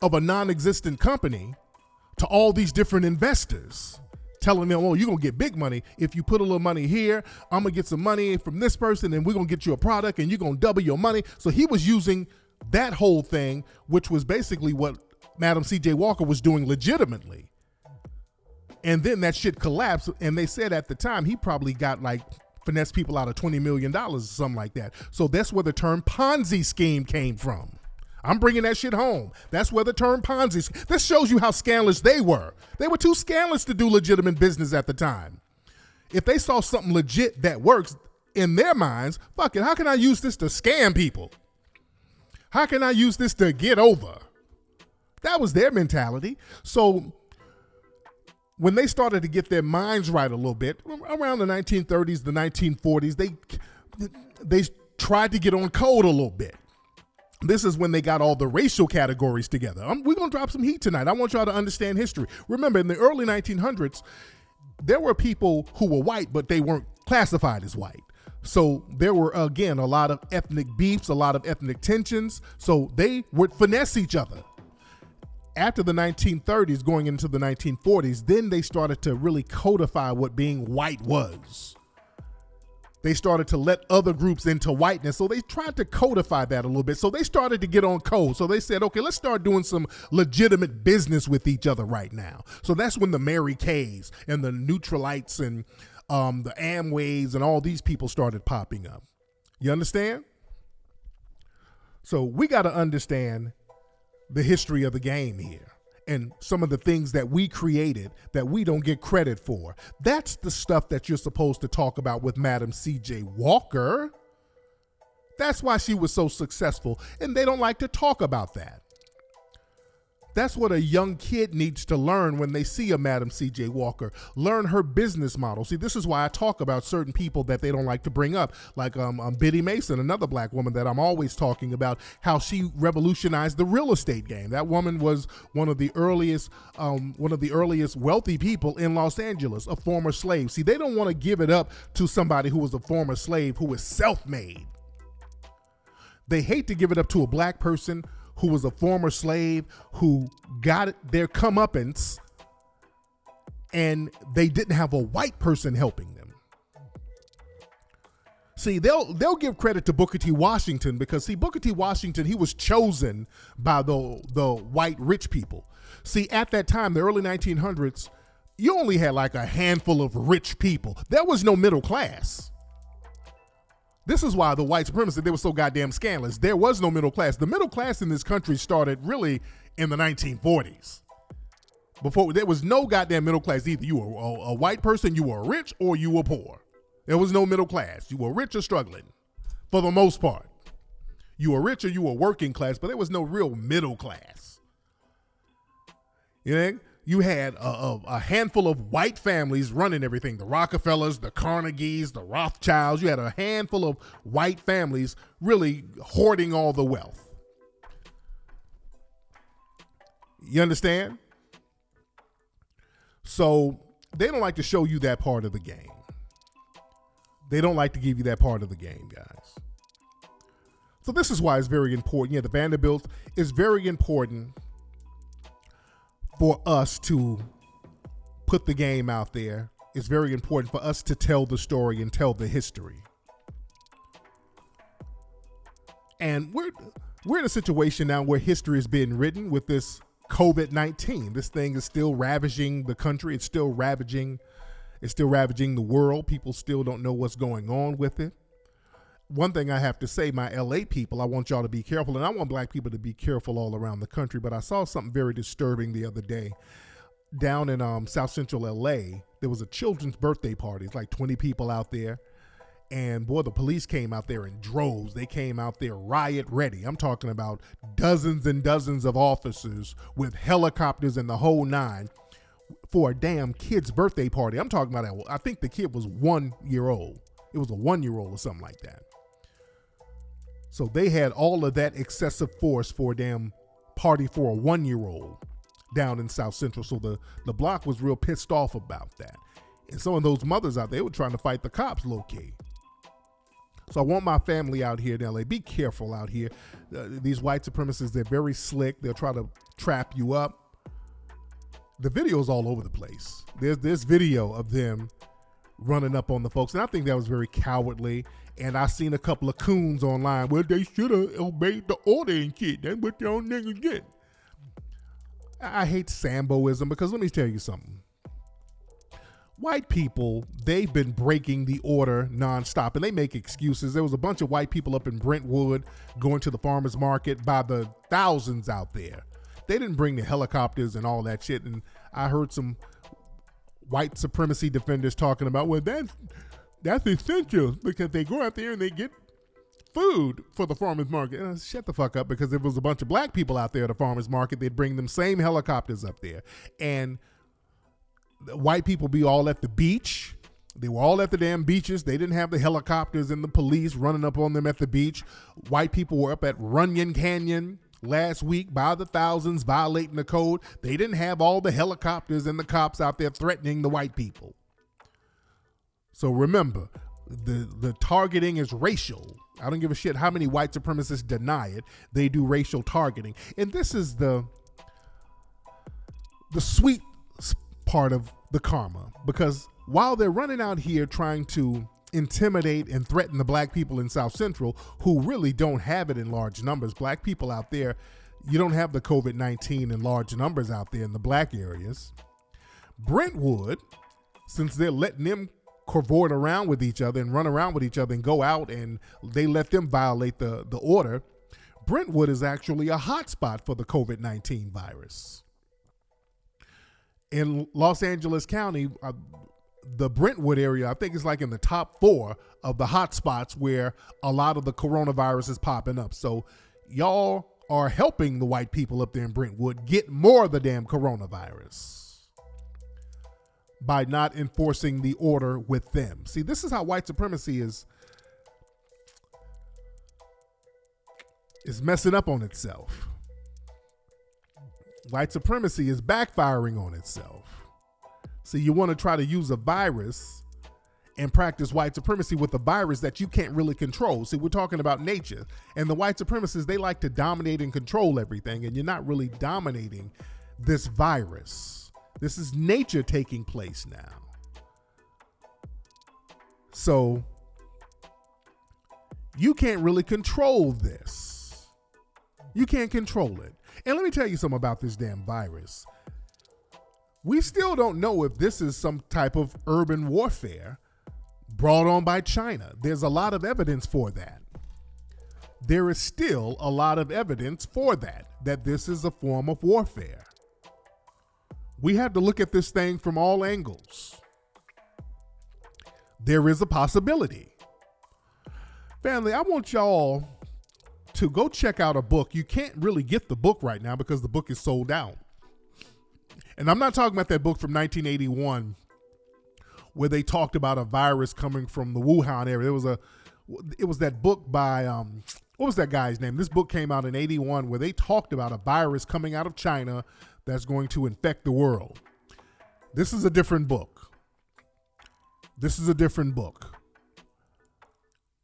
of a non-existent company to all these different investors, telling them, oh, you're going to get big money. If you put a little money here, I'm going to get some money from this person and we're going to get you a product and you're going to double your money. So he was using that whole thing, which was basically what Madam C.J. Walker was doing legitimately. And then that shit collapsed. And they said at the time, he probably got like finesse people out of $20 million or something like that. So that's where the term Ponzi scheme came from. I'm bringing that shit home. That's where the term Ponzi. This shows you how scandalous they were. They were too scandalous to do legitimate business at the time. If they saw something legit that works in their minds, fuck it, how can I use this to scam people? How can I use this to get over? That was their mentality. So when they started to get their minds right a little bit, around the 1930s, the 1940s, they tried to get on code a little bit. This is when they got all the racial categories together. We're going to drop some heat tonight. I want y'all to understand history. Remember, in the early 1900s, there were people who were white, but they weren't classified as white. So there were, again, a lot of ethnic beefs, a lot of ethnic tensions. So they would finesse each other. After the 1930s, going into the 1940s, then they started to really codify what being white was. They started to let other groups into whiteness. So they tried to codify that a little bit. So they started to get on code. So they said, okay, let's start doing some legitimate business with each other right now. So that's when the Mary Kays and the Neutralites and the Amways and all these people started popping up. You understand? So we got to understand the history of the game here and some of the things that we created that we don't get credit for. That's the stuff that you're supposed to talk about with Madam C.J. Walker. That's why she was so successful, and they don't like to talk about that. That's what a young kid needs to learn when they see a Madam C.J. Walker. Learn her business model. See, this is why I talk about certain people that they don't like to bring up, like Biddy Mason, another black woman that I'm always talking about, how she revolutionized the real estate game. That woman was one of the earliest wealthy people in Los Angeles, a former slave. See, they don't want to give it up to somebody who was a former slave who was self-made. They hate to give it up to a black person who was a former slave, who got their comeuppance, and they didn't have a white person helping them. See, they'll give credit to Booker T. Washington because, see, Booker T. Washington, he was chosen by the white rich people. See, at that time, the early 1900s, you only had like a handful of rich people. There was no middle class. This is why the white supremacists, they were so goddamn scandalous. There was no middle class. The middle class in this country started really in the 1940s. Before, there was no goddamn middle class either. You were a white person, you were rich, or you were poor. There was no middle class. You were rich or struggling, for the most part. You were rich or you were working class, but there was no real middle class. You know? You had a handful of white families running everything. The Rockefellers, the Carnegies, the Rothschilds. You had a handful of white families really hoarding all the wealth. You understand? So they don't like to show you that part of the game. They don't like to give you that part of the game, guys. So this is why it's very important. Yeah, the Vanderbilt is very important for us to put the game out there. It's very important for us to tell the story and tell the history. And we're in a situation now where history is being written with this COVID-19. This thing is still ravaging the country. It's still ravaging the world. People still don't know what's going on with it. One thing I have to say, my LA people, I want y'all to be careful, and I want black people to be careful all around the country, but I saw something very disturbing the other day. Down in South Central LA, there was a children's birthday party. It's like 20 people out there, and boy, the police came out there in droves. They came out there riot ready. I'm talking about dozens and dozens of officers with helicopters and the whole nine for a damn kid's birthday party. I'm talking about, I think the kid was 1 year old. It was a 1-year-old or something like that. So they had all of that excessive force for a damn party for a 1-year-old down in South Central. So the block was real pissed off about that. And some of those mothers out there were trying to fight the cops low-key. So I want my family out here in LA, be careful out here. These white supremacists, they're very slick. They'll try to trap you up. The video's all over the place. There's this video of them running up on the folks, and I think that was very cowardly. And I seen a couple of coons online, well, they should have obeyed the order and shit. That's what y'all niggas get. I hate Samboism because let me tell you something. White people, they've been breaking the order nonstop, and they make excuses. There was a bunch of white people up in Brentwood going to the farmer's market by the thousands out there. They didn't bring the helicopters and all that shit, and I heard some white supremacy defenders talking about, well, that's essential because they go out there and they get food for the farmer's market. And shut the fuck up, because if it was a bunch of black people out there at the farmer's market, they'd bring them same helicopters up there. And the white people be all at the beach. They were all at the damn beaches. They didn't have the helicopters and the police running up on them at the beach. White people were up at Runyon Canyon last week by the thousands violating the code. They didn't have all the helicopters and the cops out there threatening the white people. So remember, the targeting is racial. I don't give a shit how many white supremacists deny it. They do racial targeting. And this is the sweet part of the karma, because while they're running out here trying to intimidate and threaten the black people in South Central, who really don't have it in large numbers, black people out there, you don't have the COVID-19 in large numbers out there in the black areas. Brentwood, since they're letting them cavort around with each other and run around with each other and go out and they let them violate the order, Brentwood is actually a hotspot for the COVID-19 virus. In Los Angeles County, the Brentwood area, I think, is like in the top 4 of the hot spots where a lot of the coronavirus is popping up. So y'all are helping the white people up there in Brentwood get more of the damn coronavirus by not enforcing the order with them. See, this is how white supremacy is messing up on itself. White supremacy is backfiring on itself. So you want to try to use a virus and practice white supremacy with a virus that you can't really control. See, we're talking about nature, and the white supremacists, they like to dominate and control everything, and you're not really dominating this virus. This is nature taking place now. So you can't really control this. You can't control it. And let me tell you something about this damn virus. We still don't know if this is some type of urban warfare brought on by China. There's a lot of evidence for that. There is still a lot of evidence for that this is a form of warfare. We have to look at this thing from all angles. There is a possibility. Family, I want y'all to go check out a book. You can't really get the book right now because the book is sold out. And I'm not talking about that book from 1981 where they talked about a virus coming from the Wuhan area. It was that book by, what was that guy's name? This book came out in 81 where they talked about a virus coming out of China that's going to infect the world. This is a different book.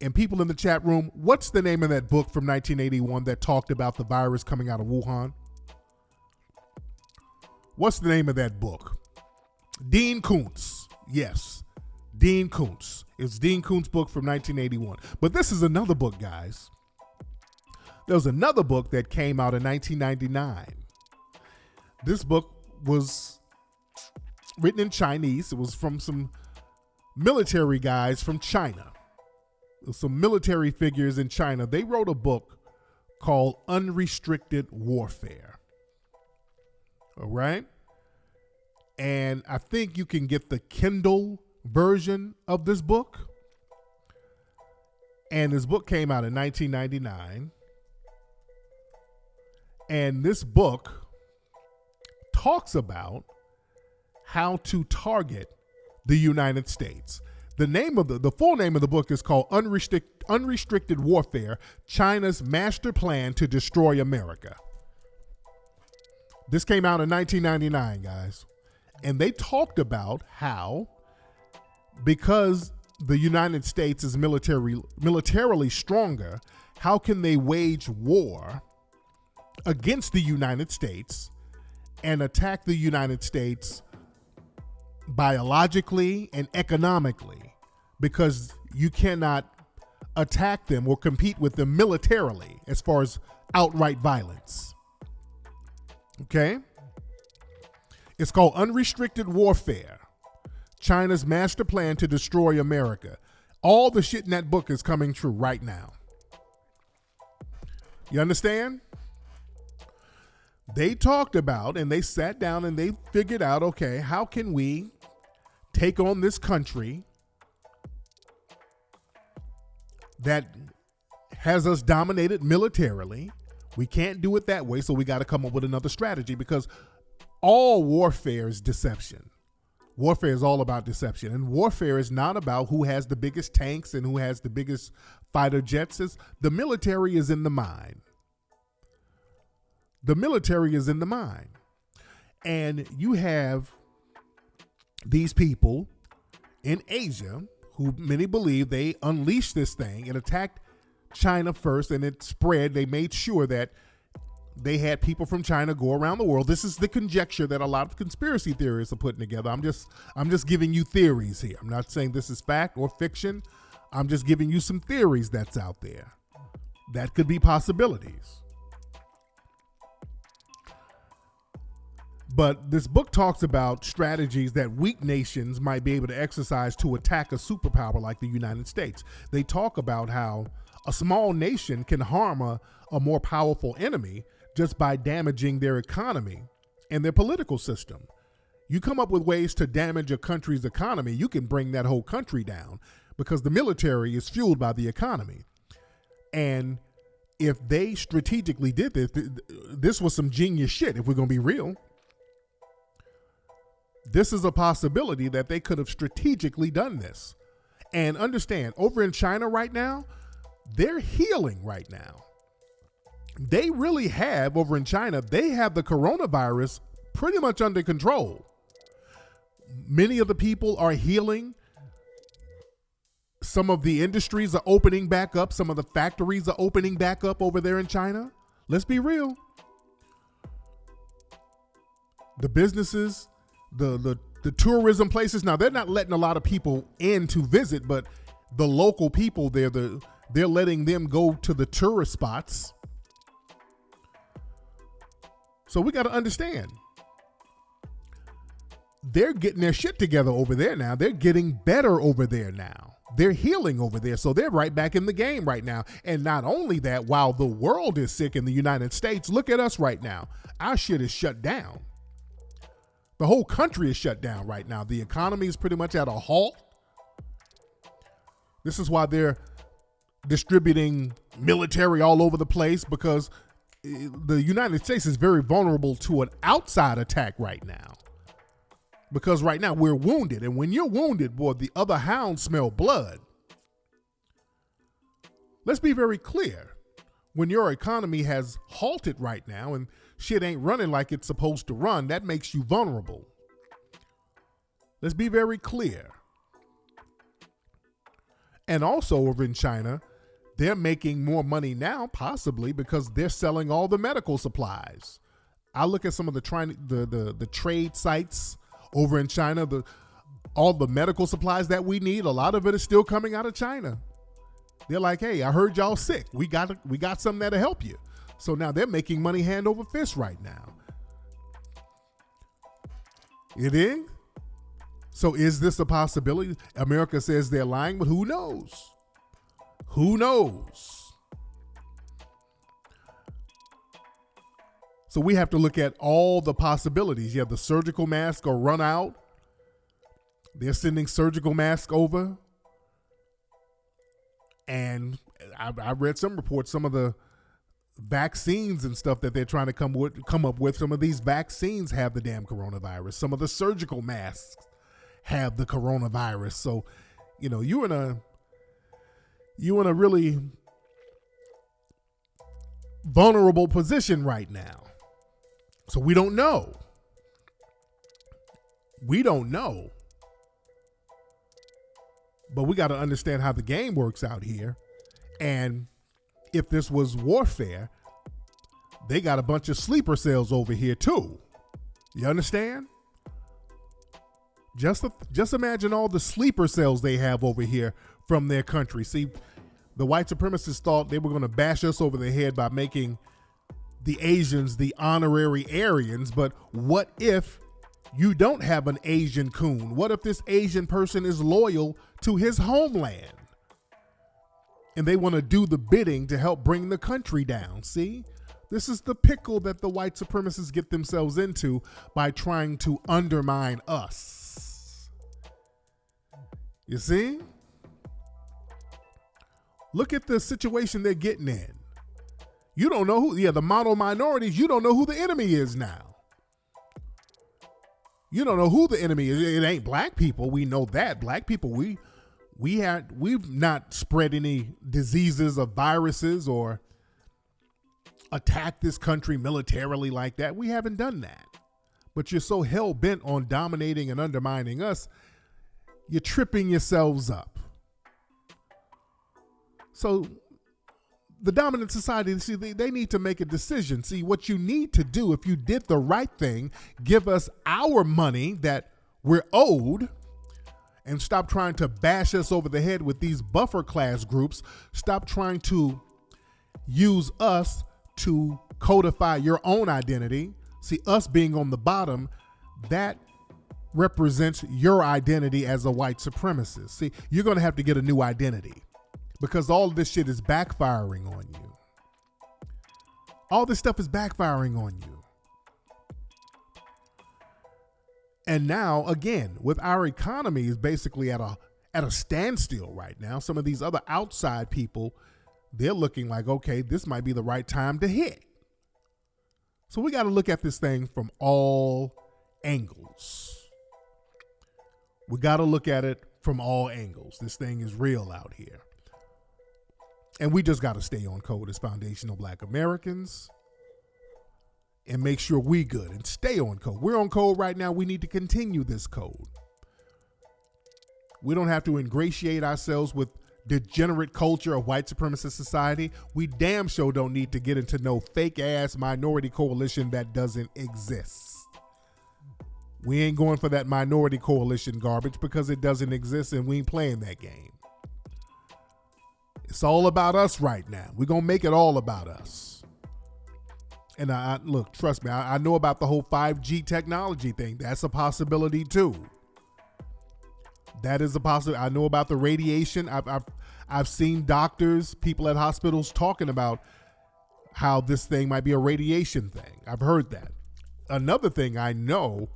And people in the chat room, what's the name of that book from 1981 that talked about the virus coming out of Wuhan? What's the name of that book? Dean Koontz. Yes, Dean Koontz. It's Dean Koontz' book from 1981. But this is another book, guys. There was another book that came out in 1999. This book was written in Chinese. It was from some military guys from China. Some military figures in China. They wrote a book called Unrestricted Warfare. All right. And I think you can get the Kindle version of this book. And this book came out in 1999. And this book talks about how to target the United States. The full name of the book is called Unrestricted Warfare: China's Master Plan to Destroy America. This came out in 1999, guys. And they talked about how, because the United States is militarily stronger, how can they wage war against the United States and attack the United States biologically and economically, because you cannot attack them or compete with them militarily as far as outright violence. Okay? It's called Unrestricted Warfare: China's Master Plan to Destroy America. All the shit in that book is coming true right now. You understand? They talked about, and they sat down and they figured out, okay, how can we take on this country that has us dominated militarily? We can't do it that way, so we got to come up with another strategy, because all warfare is deception. Warfare is all about deception, and warfare is not about who has the biggest tanks and who has the biggest fighter jets. The military is in the mind. The military is in the mind. And you have these people in Asia who many believe they unleashed this thing and attacked China first, and it spread. They made sure that they had people from China go around the world. This is the conjecture that a lot of conspiracy theorists are putting together. I'm just giving you theories here. I'm not saying this is fact or fiction. I'm just giving you some theories that's out there. That could be possibilities. But this book talks about strategies that weak nations might be able to exercise to attack a superpower like the United States. They talk about how a small nation can harm a more powerful enemy just by damaging their economy and their political system. You come up with ways to damage a country's economy, you can bring that whole country down, because the military is fueled by the economy. And if they strategically did this, this was some genius shit, if we're going to be real. This is a possibility that they could have strategically done this. And understand, over in China right now, they're healing right now. They really have, over in China, they have the coronavirus pretty much under control. Many of the people are healing. Some of the industries are opening back up. Some of the factories are opening back up over there in China. Let's be real. The businesses, the tourism places, now they're not letting a lot of people in to visit, but the local people there, they're letting them go to the tourist spots. So we got to understand, they're getting their shit together over there now. They're getting better over there now. They're healing over there. So they're right back in the game right now. And not only that, while the world is sick in the United States, look at us right now. Our shit is shut down. The whole country is shut down right now. The economy is pretty much at a halt. This is why they're distributing military all over the place, because the United States is very vulnerable to an outside attack right now. Because right now we're wounded. And when you're wounded, boy, the other hounds smell blood. Let's be very clear. When your economy has halted right now and shit ain't running like it's supposed to run, that makes you vulnerable. Let's be very clear. And also over in China, they're making more money now, possibly because they're selling all the medical supplies. I look at some of the trade sites over in China, all the medical supplies that we need, a lot of it is still coming out of China. They're like, hey, I heard y'all sick. We got something that'll help you. So now they're making money hand over fist right now. You dig? So is this a possibility? America says they're lying, but who knows? Who knows? So we have to look at all the possibilities. You have the surgical mask or run out. They're sending surgical masks over. And I read some reports, some of the vaccines and stuff that they're trying to come up with. Some of these vaccines have the damn coronavirus. Some of the surgical masks have the coronavirus. So you're in a really vulnerable position right now. So we don't know. But we got to understand how the game works out here. And if this was warfare, they got a bunch of sleeper cells over here too. You understand? Just imagine all the sleeper cells they have over here from their country. See, the white supremacists thought they were going to bash us over the head by making the Asians the honorary Aryans. But what if you don't have an Asian coon? What if this Asian person is loyal to his homeland? And they want to do the bidding to help bring the country down. See, this is the pickle that the white supremacists get themselves into by trying to undermine us. You see? Look at the situation they're getting in. You don't know who, the model minorities, you don't know who the enemy is now. You don't know who the enemy is. It ain't black people. We know that. Black people, we've not spread any diseases or viruses or attacked this country militarily like that. We haven't done that. But you're so hell-bent on dominating and undermining us, you're tripping yourselves up. So the dominant society, see, they need to make a decision. See, what you need to do, if you did the right thing, give us our money that we're owed, and stop trying to bash us over the head with these buffer class groups. Stop trying to use us to codify your own identity. See, us being on the bottom, that represents your identity as a white supremacist. See, you're going to have to get a new identity because all of this shit is backfiring on you. All this stuff is backfiring on you. And now, again, with our economy is basically at a standstill right now. Some of these other outside people, they're looking like, okay, this might be the right time to hit. So we got to look at this thing from all angles. We got to look at it from all angles. This thing is real out here. And we just got to stay on code as foundational Black Americans and make sure we good and stay on code. We're on code right now. We need to continue this code. We don't have to ingratiate ourselves with degenerate culture of white supremacist society. We damn sure don't need to get into no fake ass minority coalition that doesn't exist. We ain't going for that minority coalition garbage because it doesn't exist and we ain't playing that game. It's all about us right now. We're going to make it all about us. And look, trust me, I know about the whole 5G technology thing. That's a possibility too. That is a possibility. I know about the radiation. I've seen doctors, people at hospitals talking about how this thing might be a radiation thing. I've heard that. Another thing I know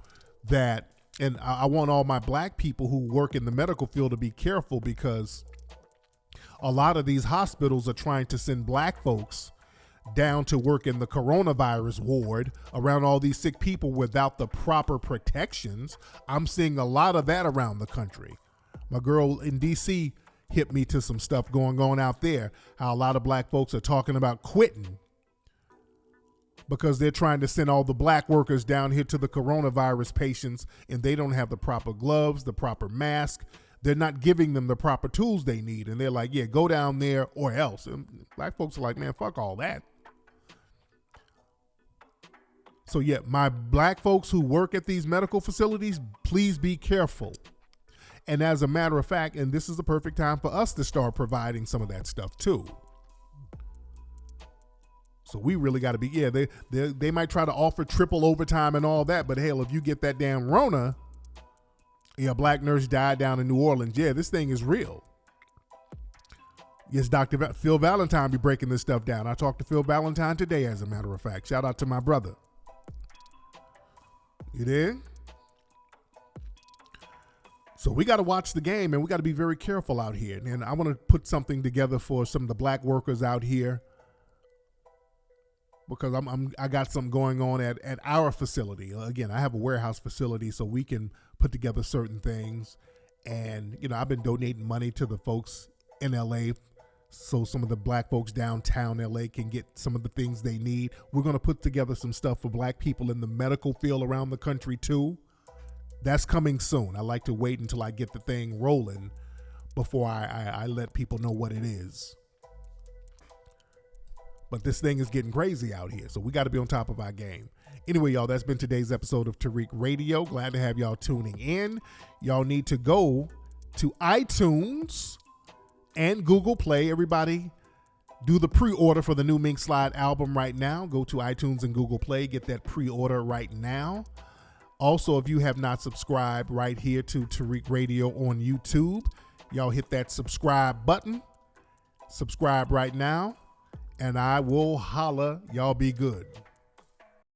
that, and I want all my black people who work in the medical field to be careful because a lot of these hospitals are trying to send black folks down to work in the coronavirus ward around all these sick people without the proper protections. I'm seeing a lot of that around the country. My girl in DC hit me to some stuff going on out there, how a lot of black folks are talking about quitting because they're trying to send all the black workers down here to the coronavirus patients and they don't have the proper gloves, the proper mask. They're not giving them the proper tools they need. And they're like, yeah, go down there or else. And black folks are like, man, fuck all that. So yeah, my black folks who work at these medical facilities, please be careful. And as a matter of fact, and this is the perfect time for us to start providing some of that stuff too. So we really got to be, yeah, they might try to offer triple overtime and all that, but hell, if you get that damn Rona, yeah, a black nurse died down in New Orleans. Yeah, this thing is real. Yes, Dr. Phil Valentine be breaking this stuff down. I talked to Phil Valentine today, as a matter of fact. Shout out to my brother. You there? So we got to watch the game and we got to be very careful out here. And I want to put something together for some of the black workers out here because I got something going on at our facility. Again, I have a warehouse facility so we can put together certain things And, I've been donating money to the folks in LA so some of the black folks downtown LA can get some of the things they need. We're going to put together some stuff for black people in the medical field around the country too. That's coming soon. I like to wait until I get the thing rolling before I let people know what it is. But this thing is getting crazy out here, so we got to be on top of our game. Anyway, y'all, that's been today's episode of Tariq Radio. Glad to have y'all tuning in. Y'all need to go to iTunes and Google Play. Everybody do the pre-order for the new Mink Slide album right now. Go to iTunes and Google Play. Get that pre-order right now. Also, if you have not subscribed right here to Tariq Radio on YouTube, y'all hit that subscribe button. Subscribe right now, and I will holla. Y'all be good.